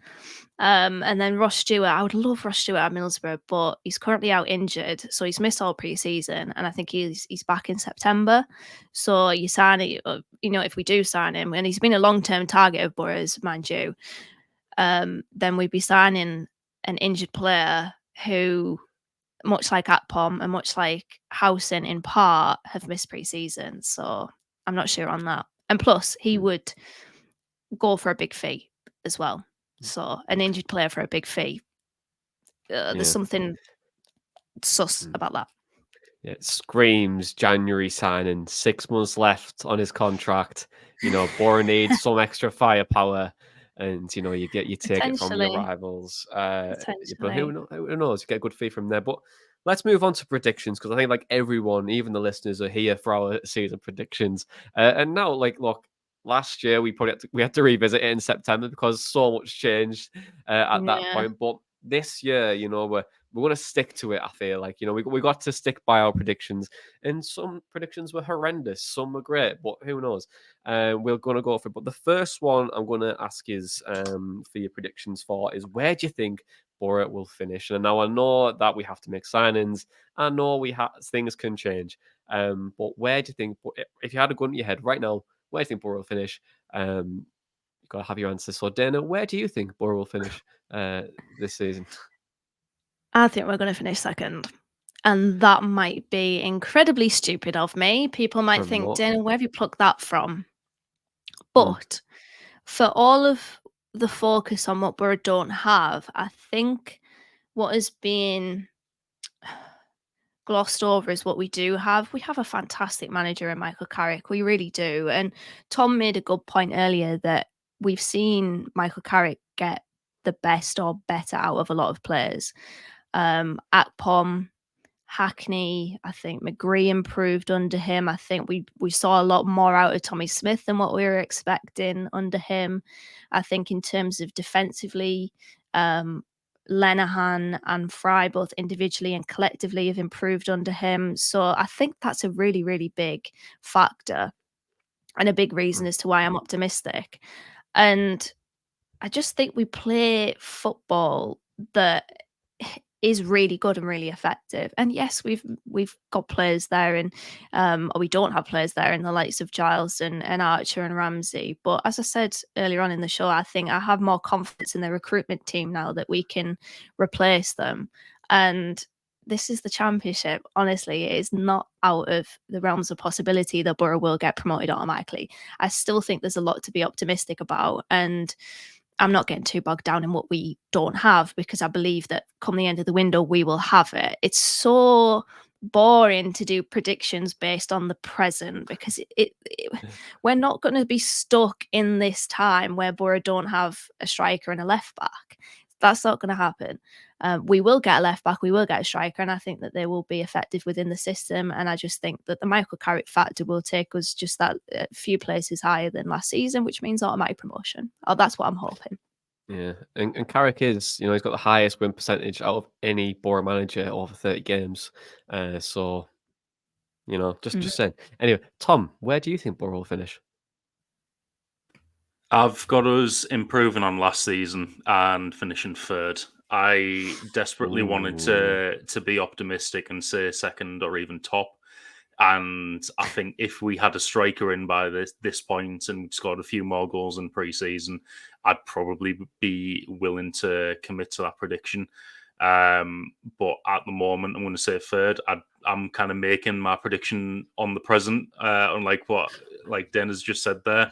And then Ross Stewart, I would love Ross Stewart at Middlesbrough, but he's currently out injured, so he's missed all pre-season, and I think he's back in September. So you sign it, if we do sign him, and he's been a long-term target of Boro's, mind you, then we'd be signing an injured player who, much like Atpom and much like Howson in part, have missed pre-season. So I'm not sure on that. And plus, he would go for a big fee as well. So an injured player for a big fee. There's something sus about that. Yeah, it screams January signing, 6 months left on his contract. Boro needs some extra firepower, and you take it from your rivals. But who knows? You get a good fee from there. But let's move on to predictions, because I think like everyone, even the listeners, are here for our season predictions. And now, look, last year we had to revisit it in September because so much changed at that point. But this year, we're going to stick to it. I feel like, we got to stick by our predictions, and some predictions were horrendous. Some were great, but who knows? We're going to go for it. But the first one I'm going to ask is for your predictions is where do you think Boro will finish? And now I know that we have to make signings. I know things can change. But where do you think, if you had a gun in your head right now, where do you think Boro will finish? You've got to have your answers. So, Dana, where do you think Boro will finish this season? I think we're going to finish second. And that might be incredibly stupid of me. People might think, Dana, where have you plucked that from? But for all of the focus on what Boro don't have, I think what has been glossed over is what we do have. We have a fantastic manager in Michael Carrick. We really do. And Tom made a good point earlier that we've seen Michael Carrick get the best or better out of a lot of players. Akpom, Hackney, I think McGree improved under him. I think we saw a lot more out of Tommy Smith than what we were expecting under him. I think in terms of defensively, Lenihan and Fry, both individually and collectively, have improved under him. So I think that's a really, really big factor and a big reason as to why I'm optimistic. And I just think we play football that is really good and really effective. And yes, we've got players there, and or we don't have players there in the likes of Giles and Archer and Ramsey. But as I said earlier on in the show, I think I have more confidence in the recruitment team now that we can replace them. And this is the Championship. Honestly, it is not out of the realms of possibility that Boro will get promoted automatically. I still think there's a lot to be optimistic about, and I'm not getting too bogged down in what we don't have, because I believe that come the end of the window, we will have it. It's so boring to do predictions based on the present, because we're not going to be stuck in this time where Boro don't have a striker and a left back. That's not going to happen. We will get a left back, we will get a striker, and I think that they will be effective within the system. And I just think that the Michael Carrick factor will take us just that few places higher than last season, which means automatic promotion. Oh, that's what I'm hoping. Yeah, and Carrick is, he's got the highest win percentage out of any Boro manager over 30 games. So, just saying. Anyway, Tom, where do you think Boro will finish? I've got us improving on last season and finishing third. I desperately wanted to be optimistic and say second or even top. And I think if we had a striker in by this point and scored a few more goals in pre-season, I'd probably be willing to commit to that prediction. But at the moment, I'm going to say third. I'm kind of making my prediction on the present, unlike what Dana's just said there.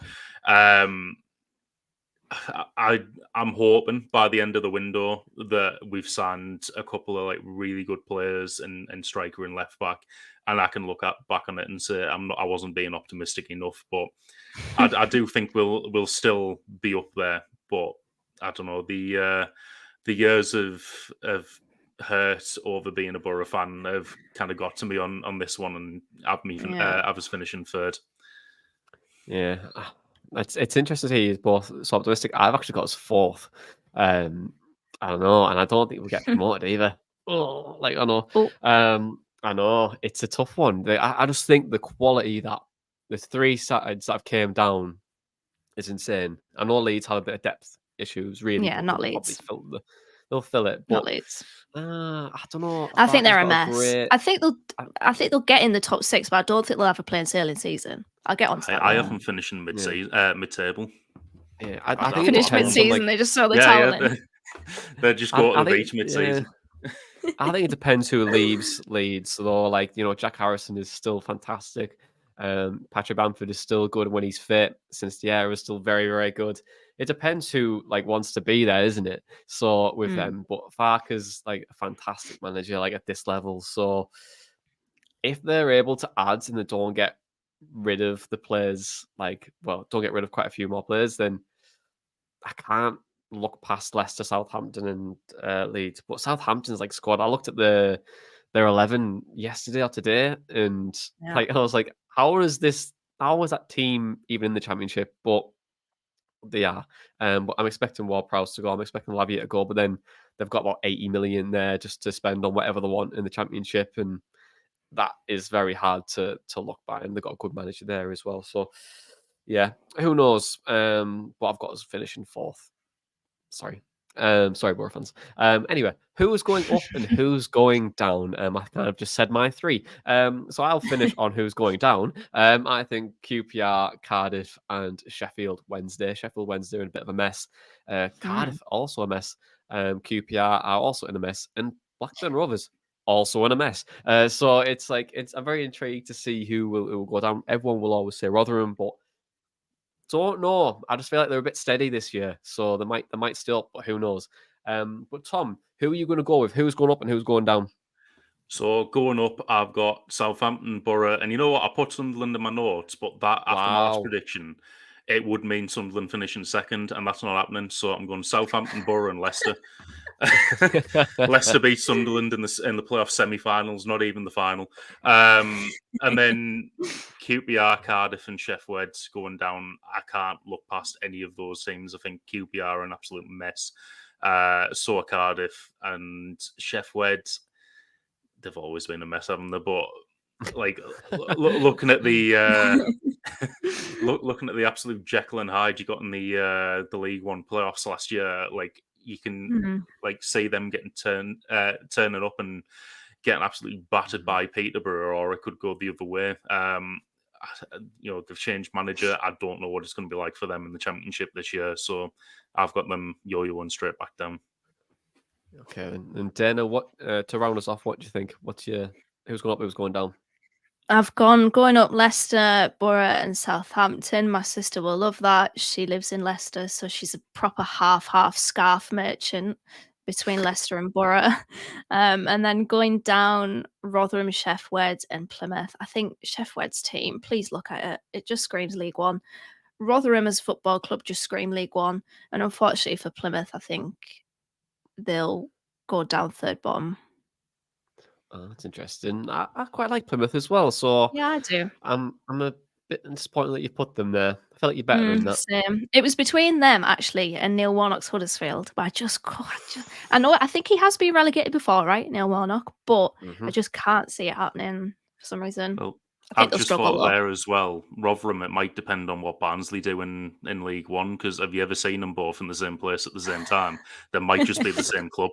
I'm hoping by the end of the window that we've signed a couple of like really good players and striker and left back, and I can look back on it and say I wasn't being optimistic enough. But I do think we'll still be up there. But I don't know, the years of hurt over being a Boro fan have kind of got to me on this one and have us finishing third. Yeah, it's interesting to hear you both so optimistic. I've actually got us fourth. I don't know, and I don't think we'll get promoted either. Oh, like I know, I know it's a tough one. I just think the quality that the three sides that have came down is insane. I know Leeds had a bit of depth issues, really. Yeah, but not they'll Leeds. probably they'll fill it, Not but Leeds. I don't know. I think they're Farke's a got mess. great- I think they'll get in the top 6, but I don't think they'll have a plain sailing season. I'll get onto that. I have them finishing mid-table. Yeah, I think it Finish depends on, mid-season, they just throw the towel in. They just go to I the think- beach mid-season. I think it depends who leaves Leeds. Though, like Jack Harrison is still fantastic. Patrick Bamford is still good when he's fit. Since the era is still very, very good. It depends who wants to be there, isn't it? So with them, but Farke's like a fantastic manager, like at this level. So if they're able to add and they don't get rid of the players, don't get rid of quite a few more players, then I can't look past Leicester, Southampton, and Leeds. But Southampton's squad. I looked at their 11 yesterday or today, and I was like, how is that team even in the Championship? But they are. But I'm expecting Ward-Prowse to go. I'm expecting Lavia to go. But then they've got about 80 million there just to spend on whatever they want in the Championship, and that is very hard to look by. And they've got a good manager there as well. So yeah, who knows? But I've got us finishing fourth. Sorry, Boro fans. Anyway, who's going up and who's going down? I kind of just said my three. So I'll finish on who's going down. I think QPR, Cardiff, and Sheffield Wednesday. Sheffield Wednesday in a bit of a mess. Cardiff also a mess. QPR are also in a mess, and Blackburn Rovers also in a mess. So I'm very intrigued to see who will go down. Everyone will always say Rotherham, but don't know. I just feel like they're a bit steady this year, so they might still, but who knows? But Tom, who are you going to go with? Who's going up and who's going down? So going up, I've got Southampton, Boro, and you know what? I put Sunderland in my notes, but that after my last prediction, it would mean Sunderland finishing second, and that's not happening. So I'm going Southampton, Boro, and Leicester. Leicester beat Sunderland in the playoff semi-finals, not even the final. And then QPR, Cardiff, and Sheffield Wednesday going down. I can't look past any of those teams. I think QPR are an absolute mess. So are Cardiff and Sheffield Wednesday. They've always been a mess, haven't they? But looking at the looking at the absolute Jekyll and Hyde you got in the League One playoffs last year, you can see them getting turning up and getting absolutely battered by Peterborough, or it could go the other way. They've changed manager. I don't know what it's going to be like for them in the Championship this year. So I've got them yo-yoing straight back down. Okay, and Dana, what to round us off? What do you think? Who's going up? Who's going down? I've going up Leicester, Boro, and Southampton. My sister will love that. She lives in Leicester, so she's a proper half scarf merchant between Leicester and Boro. And then going down, Rotherham, Sheffield, and Plymouth. I think Sheffield's team, please look at it. It just screams League One. Rotherham as a football club just scream League One. And unfortunately for Plymouth, I think they'll go down third bottom. Oh, that's interesting. I quite like Plymouth as well. So yeah, I do. I'm a bit disappointed that you put them there. I feel like you're better than that. Same. It was between them actually and Neil Warnock's Huddersfield, but I think he has been relegated before, right, Neil Warnock? But I just can't see it happening for some reason. Well, I think I've just thought there as well. Rotherham, it might depend on what Barnsley do in League One, because have you ever seen them both in the same place at the same time? They might just be the same club.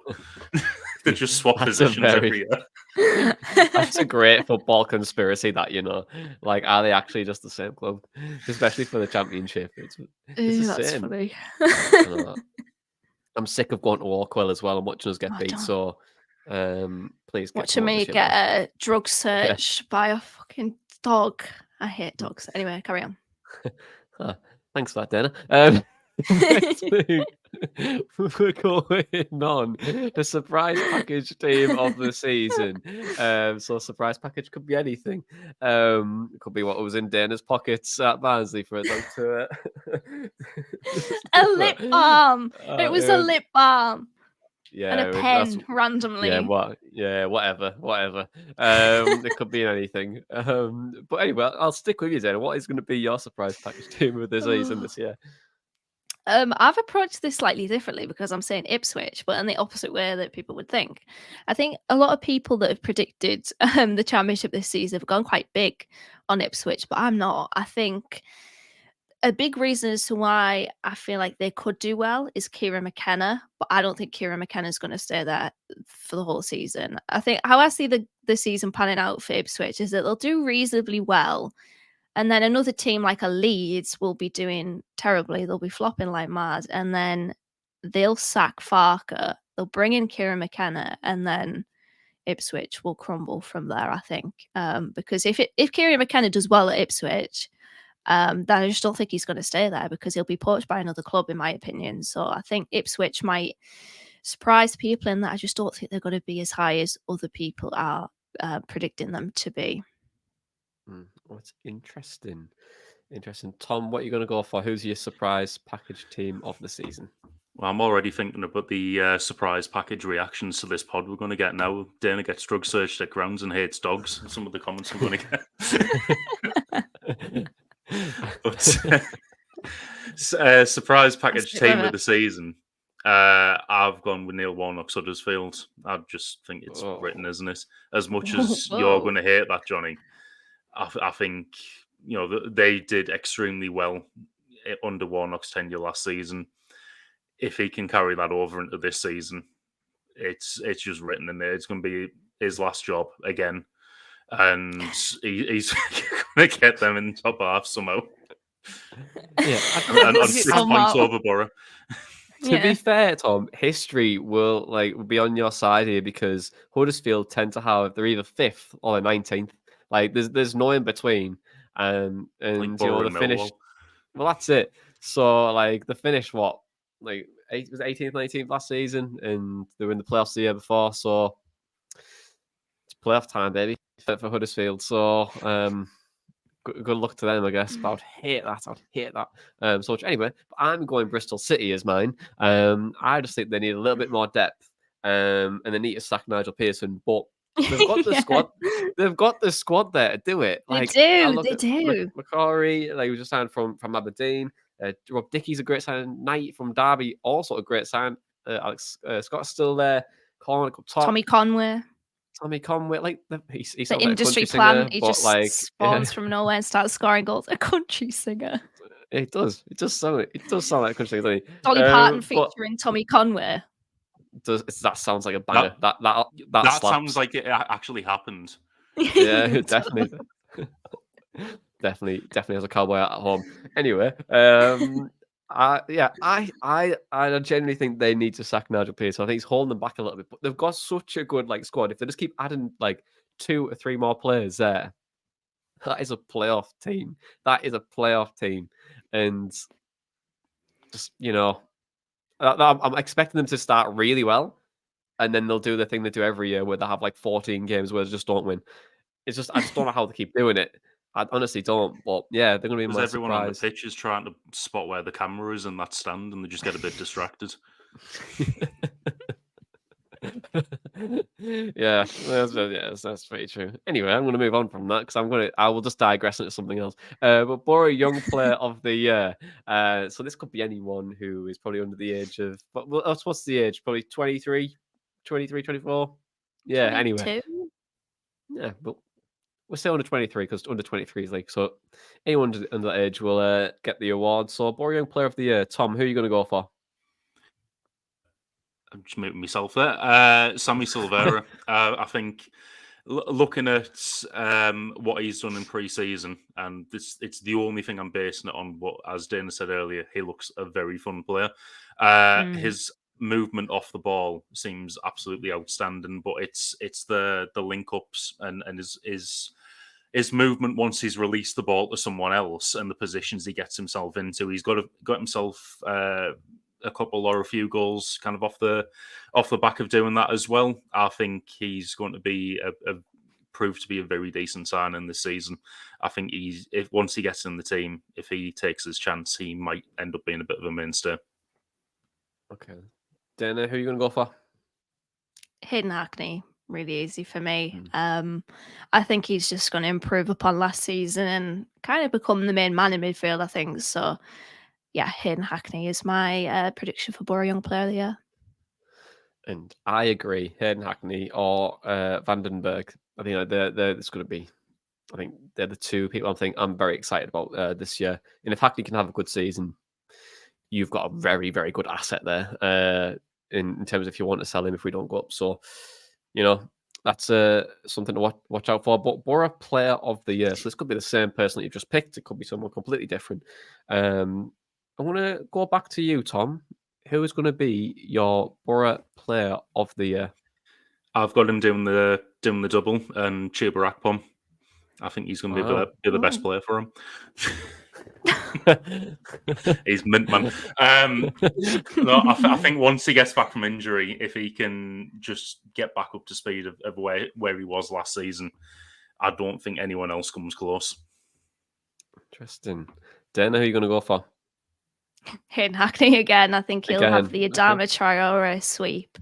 They just swap positions every year. That's a great football conspiracy that, are they actually just the same club? Especially for the Championship. It's the that's same. Funny. I'm sick of going to Walkwell as well and watching us get beat, so please watching me get a drug search by a fucking dog. I hate dogs. Anyway, carry on. Thanks for that, Dana. Next thing, we're going on the surprise package team of the season. So surprise package could be anything. It could be what was in Dana's pockets at Barnsley for a dog to A lip balm. It was a lip balm. Yeah, And a pen randomly. Yeah, whatever. It could be anything. But anyway, I'll stick with you, Dana. What is going to be your surprise package team with this season this year? I've approached this slightly differently because I'm saying Ipswich, but in the opposite way that people would think. I think a lot of people that have predicted the championship this season have gone quite big on Ipswich, but I'm not. I think a big reason as to why I feel like they could do well is Kieran McKenna, but I don't think Kieran McKenna is going to stay there for the whole season. I think how I see the season panning out for Ipswich is that they'll do reasonably well. And then another team like a Leeds will be doing terribly. They'll be flopping like mad. And then they'll sack Farker. They'll bring in Kieran McKenna. And then Ipswich will crumble from there, I think. Because if Kieran McKenna does well at Ipswich, then I just don't think he's going to stay there because he'll be poached by another club, in my opinion. So I think Ipswich might surprise people in that I just don't think they're going to be as high as other people are predicting them to be. What's interesting? Tom, what are you going to go for? Who's your surprise package team of the season? Well, I'm already thinking about the surprise package reactions to this pod we're going to get now. Dana gets drug searched at grounds and hates dogs. Some of the comments I'm going to get. But surprise package team of the season. I've gone with Neil Warnock's Huddersfield. I just think it's written, isn't it? As much as you're going to hate that, Johnny, I think they did extremely well under Warnock's tenure last season. If he can carry that over into this season, it's just written in there. It's going to be his last job again, and he's going to get them in the top half somehow. Yeah, and on 6 points over Boro. To be fair, Tom, history will be on your side here because Huddersfield tend to have they're either 5th or 19th. Like there's no in between, and like the finish. Millwall. Well, that's it. So the finish was 18th, 19th last season, and they were in the playoffs the year before. So it's playoff time, baby, for Huddersfield. So good luck to them, I guess. But I'd hate that. So much. Anyway, I'm going Bristol City as mine. I just think they need a little bit more depth, and they need to sack Nigel Pearson, but. They've got the squad. They've got the squad there to do it. They do. McCrory, we just signed from Aberdeen. Rob Dickey's a great sign. Knight from Derby, also a great sign. Alex Scott's still there. Cormac up top. Tommy Conway, he's the sounds industry like a plan. singer, He but just spawns from nowhere and starts scoring goals. A country singer. It does. It does sound like a country singer. Dolly Parton featuring Tommy Conway. That sounds like a banger. That sounds like it actually happened. Yeah, definitely. definitely has a cowboy at home. Anyway, I genuinely think they need to sack Nigel Pearson. I think he's holding them back a little bit, but they've got such a good squad. If they just keep adding 2 or 3 more players there, that is a playoff team. And just I'm expecting them to start really well, and then they'll do the thing they do every year where they have 14 games where they just don't win. I just don't know how they keep doing it. I honestly don't. But yeah, they're going to be my everyone surprise. On the pitch is trying to spot where the camera is in that stand, and they just get a bit distracted. Yeah, that's pretty true. Anyway, I'm going to move on from that because I will just digress into something else. But Boro Young Player of the Year. So this could be anyone who is probably under the age of. What's the age? Probably 23, 24. Yeah. 22? Anyway. Yeah, but we're still under 23 because under 23 is so. Anyone under that age will get the award. So Boro Young Player of the Year. Tom, who are you going to go for? I'm just making myself there. Sammy Silvera. I think looking at what he's done in pre-season, and it's the only thing I'm basing it on. But as Dana said earlier, he looks a very fun player. His movement off the ball seems absolutely outstanding. But it's the link ups and his his movement once he's released the ball to someone else and the positions he gets himself into. He's got himself a couple or a few goals kind of off the back of doing that as well. I think he's going to be prove to be a very decent signing this season. I think once he gets in the team, if he takes his chance, he might end up being a bit of a mainstay. Okay. Dana, who are you going to go for? Hayden Hackney, really easy for me. I think he's just going to improve upon last season and kind of become the main man in midfield, I think. So, yeah, Hayden Hackney is my prediction for Boro Young Player of the Year. And I agree, Hayden Hackney or Vandenberg. I think it's going to be. I think they're the two people I'm very excited about this year. And if Hackney can have a good season, you've got a very, very good asset there in terms of if you want to sell him if we don't go up. So, that's something to watch out for. But Boro Player of the Year. So this could be the same person that you've just picked. It could be someone completely different. I'm going to go back to you, Tom. Who is going to be your Boro Player of the Year? I've got him doing the double and Chuba Akpom. I think he's going to be the best player for him. He's mint, man. I think once he gets back from injury, if he can just get back up to speed of where he was last season, I don't think anyone else comes close. Interesting. Dana, who are you going to go for? Hayden Hackney again. I think he'll have the Adama Traore sweep.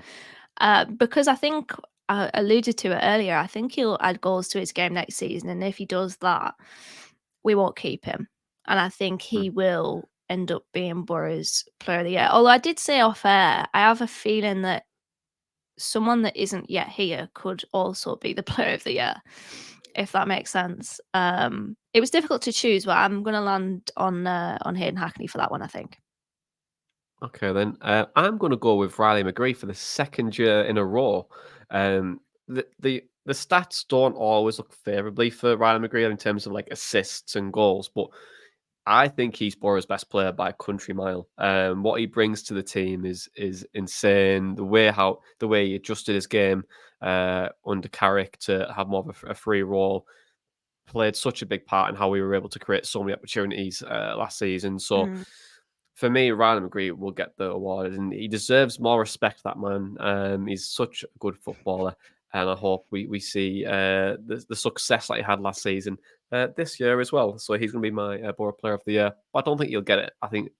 Because I think I alluded to it earlier, I think he'll add goals to his game next season. And if he does that, we won't keep him. And I think he will end up being Boro's Player of the Year. Although I did say off air, I have a feeling that someone that isn't yet here could also be the Player of the Year, if that makes sense. It was difficult to choose, but I'm going to land on Hayden Hackney for that one, I think. Okay, then. I'm going to go with Riley McGree for the second year in a row. The stats don't always look favourably for Riley McGree in terms of like assists and goals, but I think he's Boro's best player by a country mile. What he brings to the team is insane. The way he adjusted his game under Carrick to have more of a free role played such a big part in how we were able to create so many opportunities last season. So for me, Riley McGree will get the award, and he deserves more respect, that man. He's such a good footballer, and I hope we see the success that he had last season this year as well. So he's going to be my Boro Player of the Year. But I don't think he'll get it. I think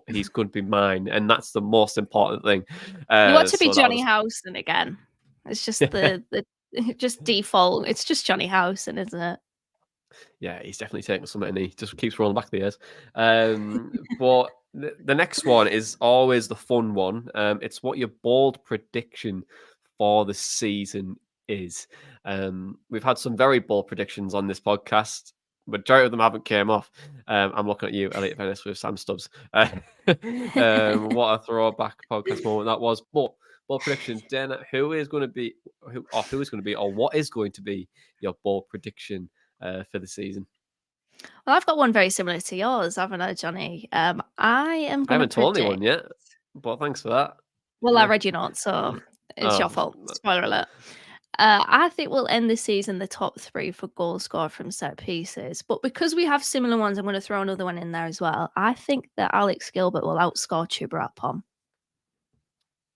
he's going to be mine, and that's the most important thing. You want to be Johnny Howson again. It's just the just default. It's just Johnny Howson, isn't it? Yeah, he's definitely taking something, and he just keeps rolling back the years. But the next one is always the fun one. It's what your bold prediction for the season is. We've had some very bold predictions on this podcast. Majority of them haven't came off. I'm looking at you, Elliot Venice, with Sam Stubbs. What a throwback podcast moment that was. But bold predictions, Dana, who is going to be, or what is going to be your bold prediction for the season? Well, I've got one very similar to yours, haven't I, Johnny? I haven't told anyone yet, but thanks for that. Well, I read your notes, so it's your fault. Spoiler alert. I think we'll end the season the top 3 for goals scored from set pieces. But because we have similar ones, I'm going to throw another one in there as well. I think that Alex Gilbert will outscore Chuba Akpom.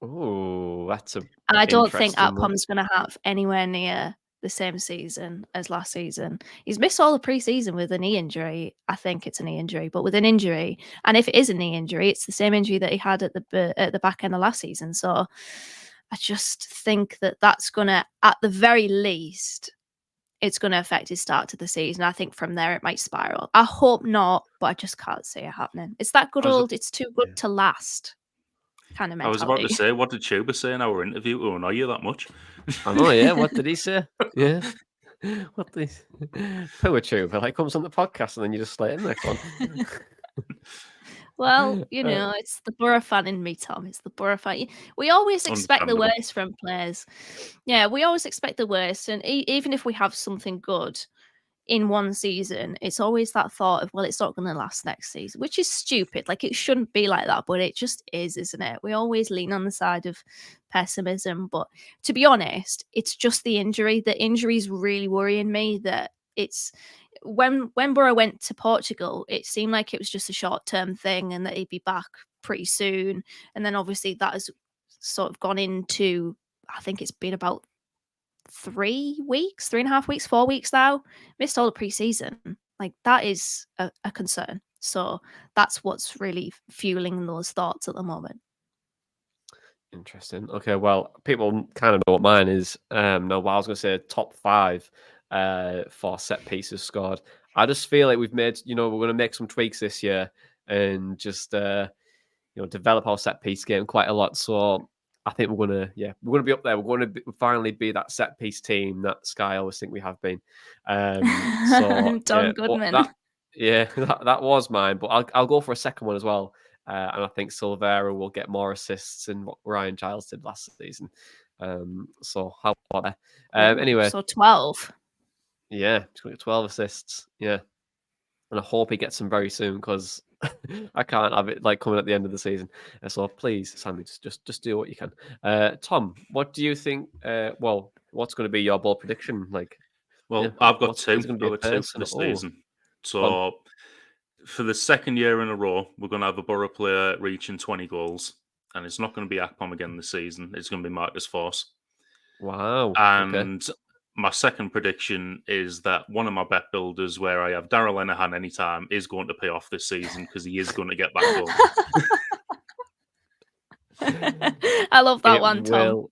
Oh, that's a. And I don't think Akpom's going to have anywhere near the same season as last season. He's missed all the preseason with a knee injury. I think it's a knee injury, but with an injury, and if it is a knee injury, it's the same injury that he had at the back end of last season. So I just think that that's going to, at the very least, it's going to affect his start to the season. I think from there it might spiral. I hope not, but I just can't see it happening. It's that good old, it's too good to last kind of mentality. I was about to say, what did Chuba say in our interview to annoy you that much? I know, yeah. What did he say? Yeah. What the poor Chuba? Like, comes on the podcast and then you just slay him next one. Well, it's the Boro fan in me, Tom. It's the Boro fan. We always expect the worst from players. Yeah, we always expect the worst. And even if we have something good in one season, it's always that thought of, well, it's not going to last next season, which is stupid. Like, it shouldn't be like that, but it just is, isn't it? We always lean on the side of pessimism. But to be honest, it's just the injury. The injury is really worrying me, that it's when Boro went to Portugal, it seemed like it was just a short-term thing and that he'd be back pretty soon. And then obviously that has sort of gone into, I think it's been about 3 weeks, 3.5 weeks, 4 weeks now. Missed all the pre-season. Like, that is a concern. So that's what's really fueling those thoughts at the moment. Interesting. Okay, well, people kind of know what mine is. No, well, I was going to say top 5 for set pieces scored. I just feel like we've made, we're going to make some tweaks this year and just, develop our set piece game quite a lot. So I think we're going to be up there. We're going to finally be that set piece team that Sky always think we have been. Don Goodman. That was mine, but I'll go for a second one as well. And I think Silvera will get more assists than what Ryan Giles did last season. So how about that? Anyway. So 12. Yeah, he's going to get 12 assists. Yeah. And I hope he gets them very soon because I can't have it like coming at the end of the season. So please, Sammy, just do what you can. Tom, what do you think? What's going to be your ball prediction? I've got two. For this season. So for the second year in a row, we're going to have a Boro player reaching 20 goals. And it's not going to be Akpom again this season. It's going to be Marcus Force. Wow. And my second prediction is that one of my bet builders, where I have Daryl Lenihan anytime, is going to pay off this season because he is going to get that goal. I love that one, Tom.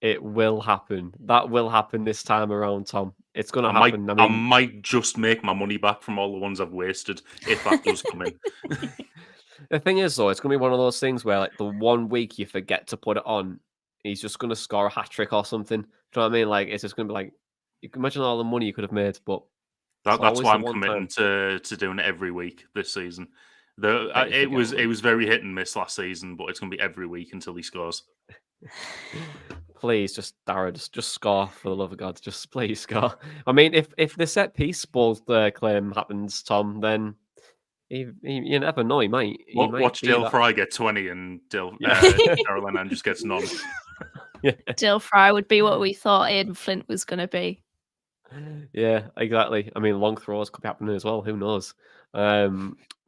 It will happen. That will happen this time around, Tom. It's going to happen. I might just make my money back from all the ones I've wasted if that does come in. The thing is, though, it's going to be one of those things where, like, the 1 week you forget to put it on, he's just going to score a hat trick or something. Do you know what I mean? Like, it's just going to be like, you can imagine all the money you could have made, but that's why I'm committing to doing it every week this season. It was very hit and miss last season, but it's going to be every week until he scores. Please, Dara, just score for the love of God. Just please score. I mean, if the set piece balls claim happens, Tom, then you never know. He might. Watch Dale Fry get 20 and Daryl just gets none. Dale Fry would be what we thought Aidan Flint was going to be. Yeah, exactly. I mean, long throws could be happening as well. Who knows?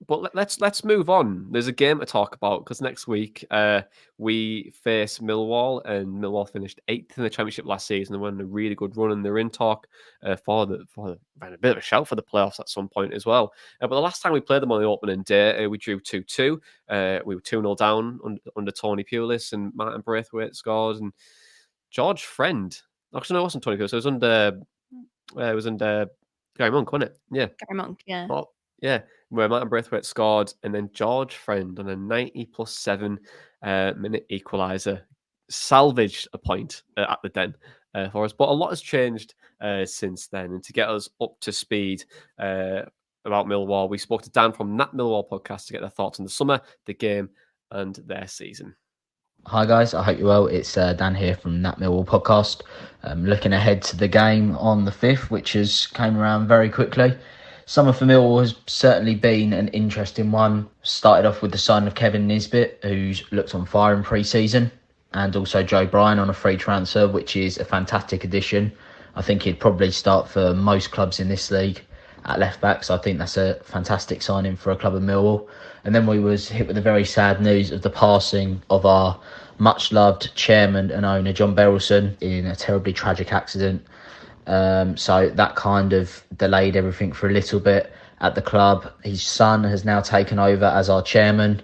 But let's move on. There's a game to talk about because next week we face Millwall, and Millwall finished 8th in the Championship last season. They went on a really good run, and they're in talk for a bit of a shout for the playoffs at some point as well. But the last time we played them on the opening day, we drew 2-2. We were 2-0 down under Tony Pulis, and Martin Braithwaite scored, and George Friend. Actually, no, it wasn't Tony Pulis. It was under Gary Monk, wasn't it? Yeah, Gary Monk. Yeah. Oh, yeah, where Martin Braithwaite scored, and then George Friend on a 90+7 minute equaliser salvaged a point at the Den for us. But a lot has changed since then. And to get us up to speed about Millwall, we spoke to Dan from That Millwall Podcast to get their thoughts on the summer, the game, and their season. Hi guys, I hope you're well. It's Dan here from That Millwall Podcast. Looking ahead to the game on the 5th, which has came around very quickly. Summer for Millwall has certainly been an interesting one. Started off with the sign of Kevin Nisbet, who's looked on fire in pre-season, and also Joe Bryan on a free transfer, which is a fantastic addition. I think he'd probably start for most clubs in this league at left back, so I think that's a fantastic signing for a club of Millwall. And then we was hit with the very sad news of the passing of our much loved chairman and owner John Berylson in a terribly tragic accident. So that kind of delayed everything for a little bit at the club. His son has now taken over as our chairman,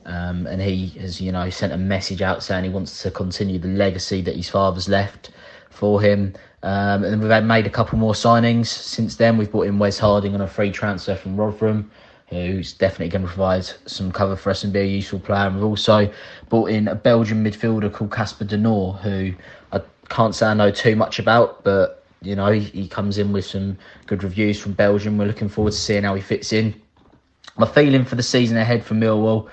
and he has, sent a message out saying he wants to continue the legacy that his father's left for him. And then we've made a couple more signings since then. We've brought in Wes Harding on a free transfer from Rotherham, who's definitely going to provide some cover for us and be a useful player. And we've also brought in a Belgian midfielder called Casper De Noor, who I can't say I know too much about, but he comes in with some good reviews from Belgium. We're looking forward to seeing how he fits in. My feeling for the season ahead for Millwall,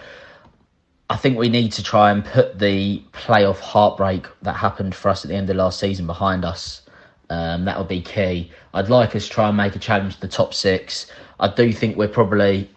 I think we need to try and put the playoff heartbreak that happened for us at the end of last season behind us. That would be key. I'd like us to try and make a challenge to the top 6. I do think we're probably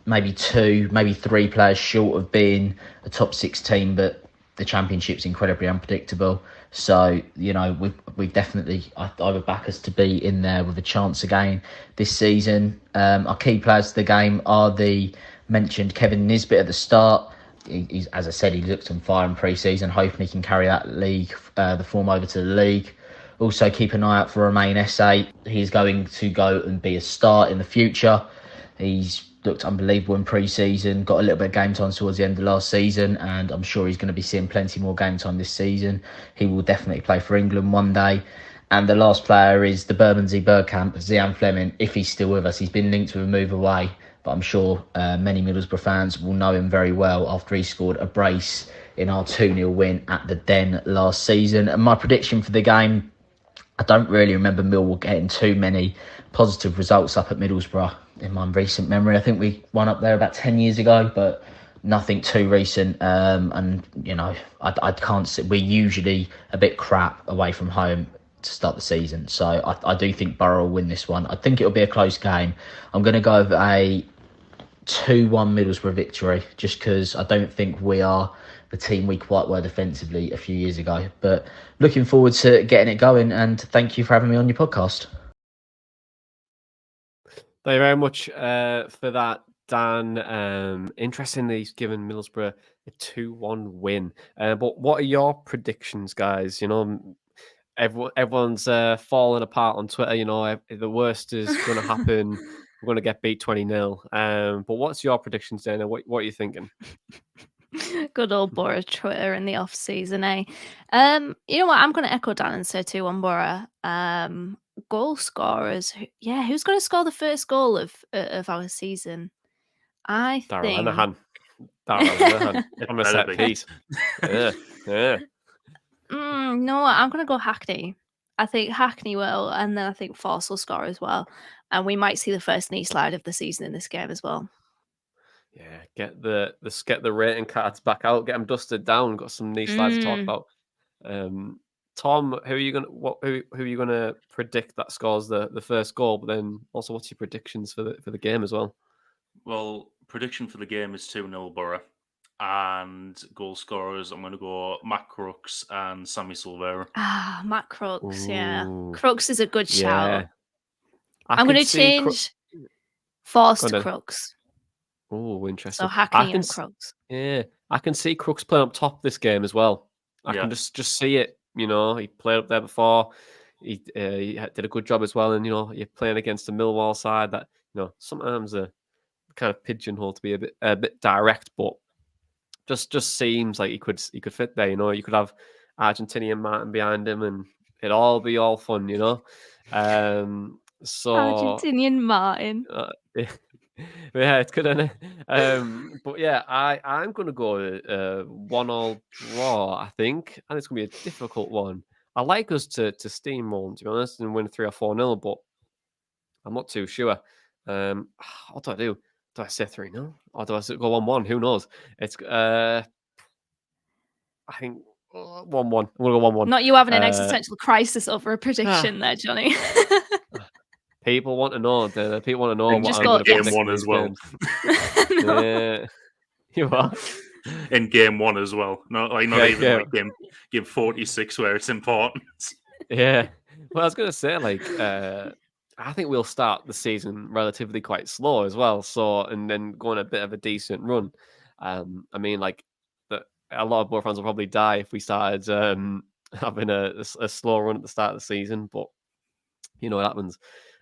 maybe 2, maybe 3 players short of being a top 6 team, but the Championship's incredibly unpredictable. So, we've definitely, I would back us to be in there with a chance again this season. Our key players to the game are the mentioned Kevin Nisbet at the start. He's, as I said, he looked on fire in pre-season, hoping he can carry that the form over to the league. Also, keep an eye out for Romain Esse. He's going to go and be a start in the future. He's looked unbelievable in pre-season, got a little bit of game time towards the end of last season, and I'm sure he's going to be seeing plenty more game time this season. He will definitely play for England one day. And the last player is the Bermondsey Bergkamp, Zian Fleming, if he's still with us. He's been linked with a move away, but I'm sure many Middlesbrough fans will know him very well after he scored a brace in our 2-0 win at the Den last season. And my prediction for the game, I don't really remember Millwall getting too many positive results up at Middlesbrough in my recent memory. I think we won up there about 10 years ago, but nothing too recent. I can't see. We're usually a bit crap away from home to start the season. So I do think Boro will win this one. I think it'll be a close game. I'm going to go with a 2-1 Middlesbrough victory, just because I don't think we are the team we quite were defensively a few years ago. But looking forward to getting it going, and thank you for having me on your podcast. Thank you very much for that, Dan. Interestingly, he's given Middlesbrough a 2-1 win. But what are your predictions, guys? Everyone's falling apart on Twitter. The worst is going to happen. We're going to get beat 20-0. But what's your predictions, Dana? What are you thinking? Good old Boro Twitter in the off season, eh? You know what? I'm going to echo Dan and say 2-1 Boro. Goal scorers. Who's going to score the first goal of our season? I think Darragh Lenihan from a set piece. Yeah. No, I'm going to go Hackney. I think Hackney will, and then I think Force will score as well. And we might see the first knee slide of the season in this game as well. Yeah, get the rating cards back out, get them dusted down. Got some knee slides to talk about. Tom, who are you gonna predict that scores the first goal? But then also, what's your predictions for the game as well? Well, prediction for the game is 2-0 Boro. And goal scorers, I'm going to go Matt Crooks and Sammy Silvera. Matt Crooks, yeah. Ooh. Crooks is a good shout. Yeah. I'm going to change Force to Crooks. Oh, interesting. So Hackney and Crooks. Yeah, I can see Crooks playing up top this game as well. I can just see it. He played up there before. He did a good job as well. And you're playing against a Millwall side that sometimes a kind of pigeonhole to be a bit direct, but just seems like he could fit there. You could have Argentinian Martin behind him, and it'd all be all fun. So Argentinian Martin. Yeah, it's good, isn't it? But yeah, I'm going to go 1-1 draw, I think. And it's going to be a difficult one. I like us to steamroll, to be honest, and win 3 or 4-0, but I'm not too sure. What do I do? Do I say 3-0? Or do I go 1-1? Who knows? It's, I think 1-1. I'm going to go 1-1. Not you having an existential crisis over a prediction there, Johnny. People want to know. People want to know what I'm going to game one as well. Yeah, you are in game one as well. Not even game 46 where it's important. Yeah. Well, I was going to say, I think we'll start the season relatively quite slow as well. So, and then go on a bit of a decent run. A lot of Boro fans will probably die if we started having a slow run at the start of the season. But you know what happens.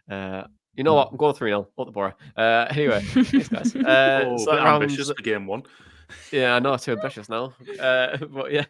You know what? I'm going 3-0. Up the Boro. Anyway, thanks, guys. So ambitious for game one. Yeah, I know, too ambitious now. But yeah,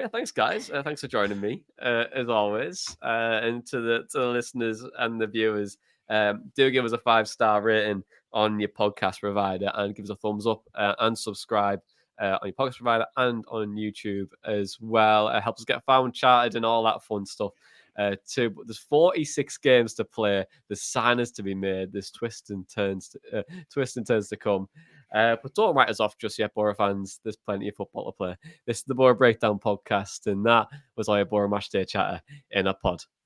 thanks, guys. Thanks for joining me, as always. And to the listeners and the viewers, do give us a 5-star rating on your podcast provider and give us a thumbs up and subscribe on your podcast provider and on YouTube as well. It helps us get found, charted, and all that fun stuff. But there's 46 games to play. There's signings to be made. There's twists and turns to come. But don't write us off just yet, Boro fans. There's plenty of football to play. This is the Boro Breakdown Podcast, and that was our Boro Matchday Chatter in a pod.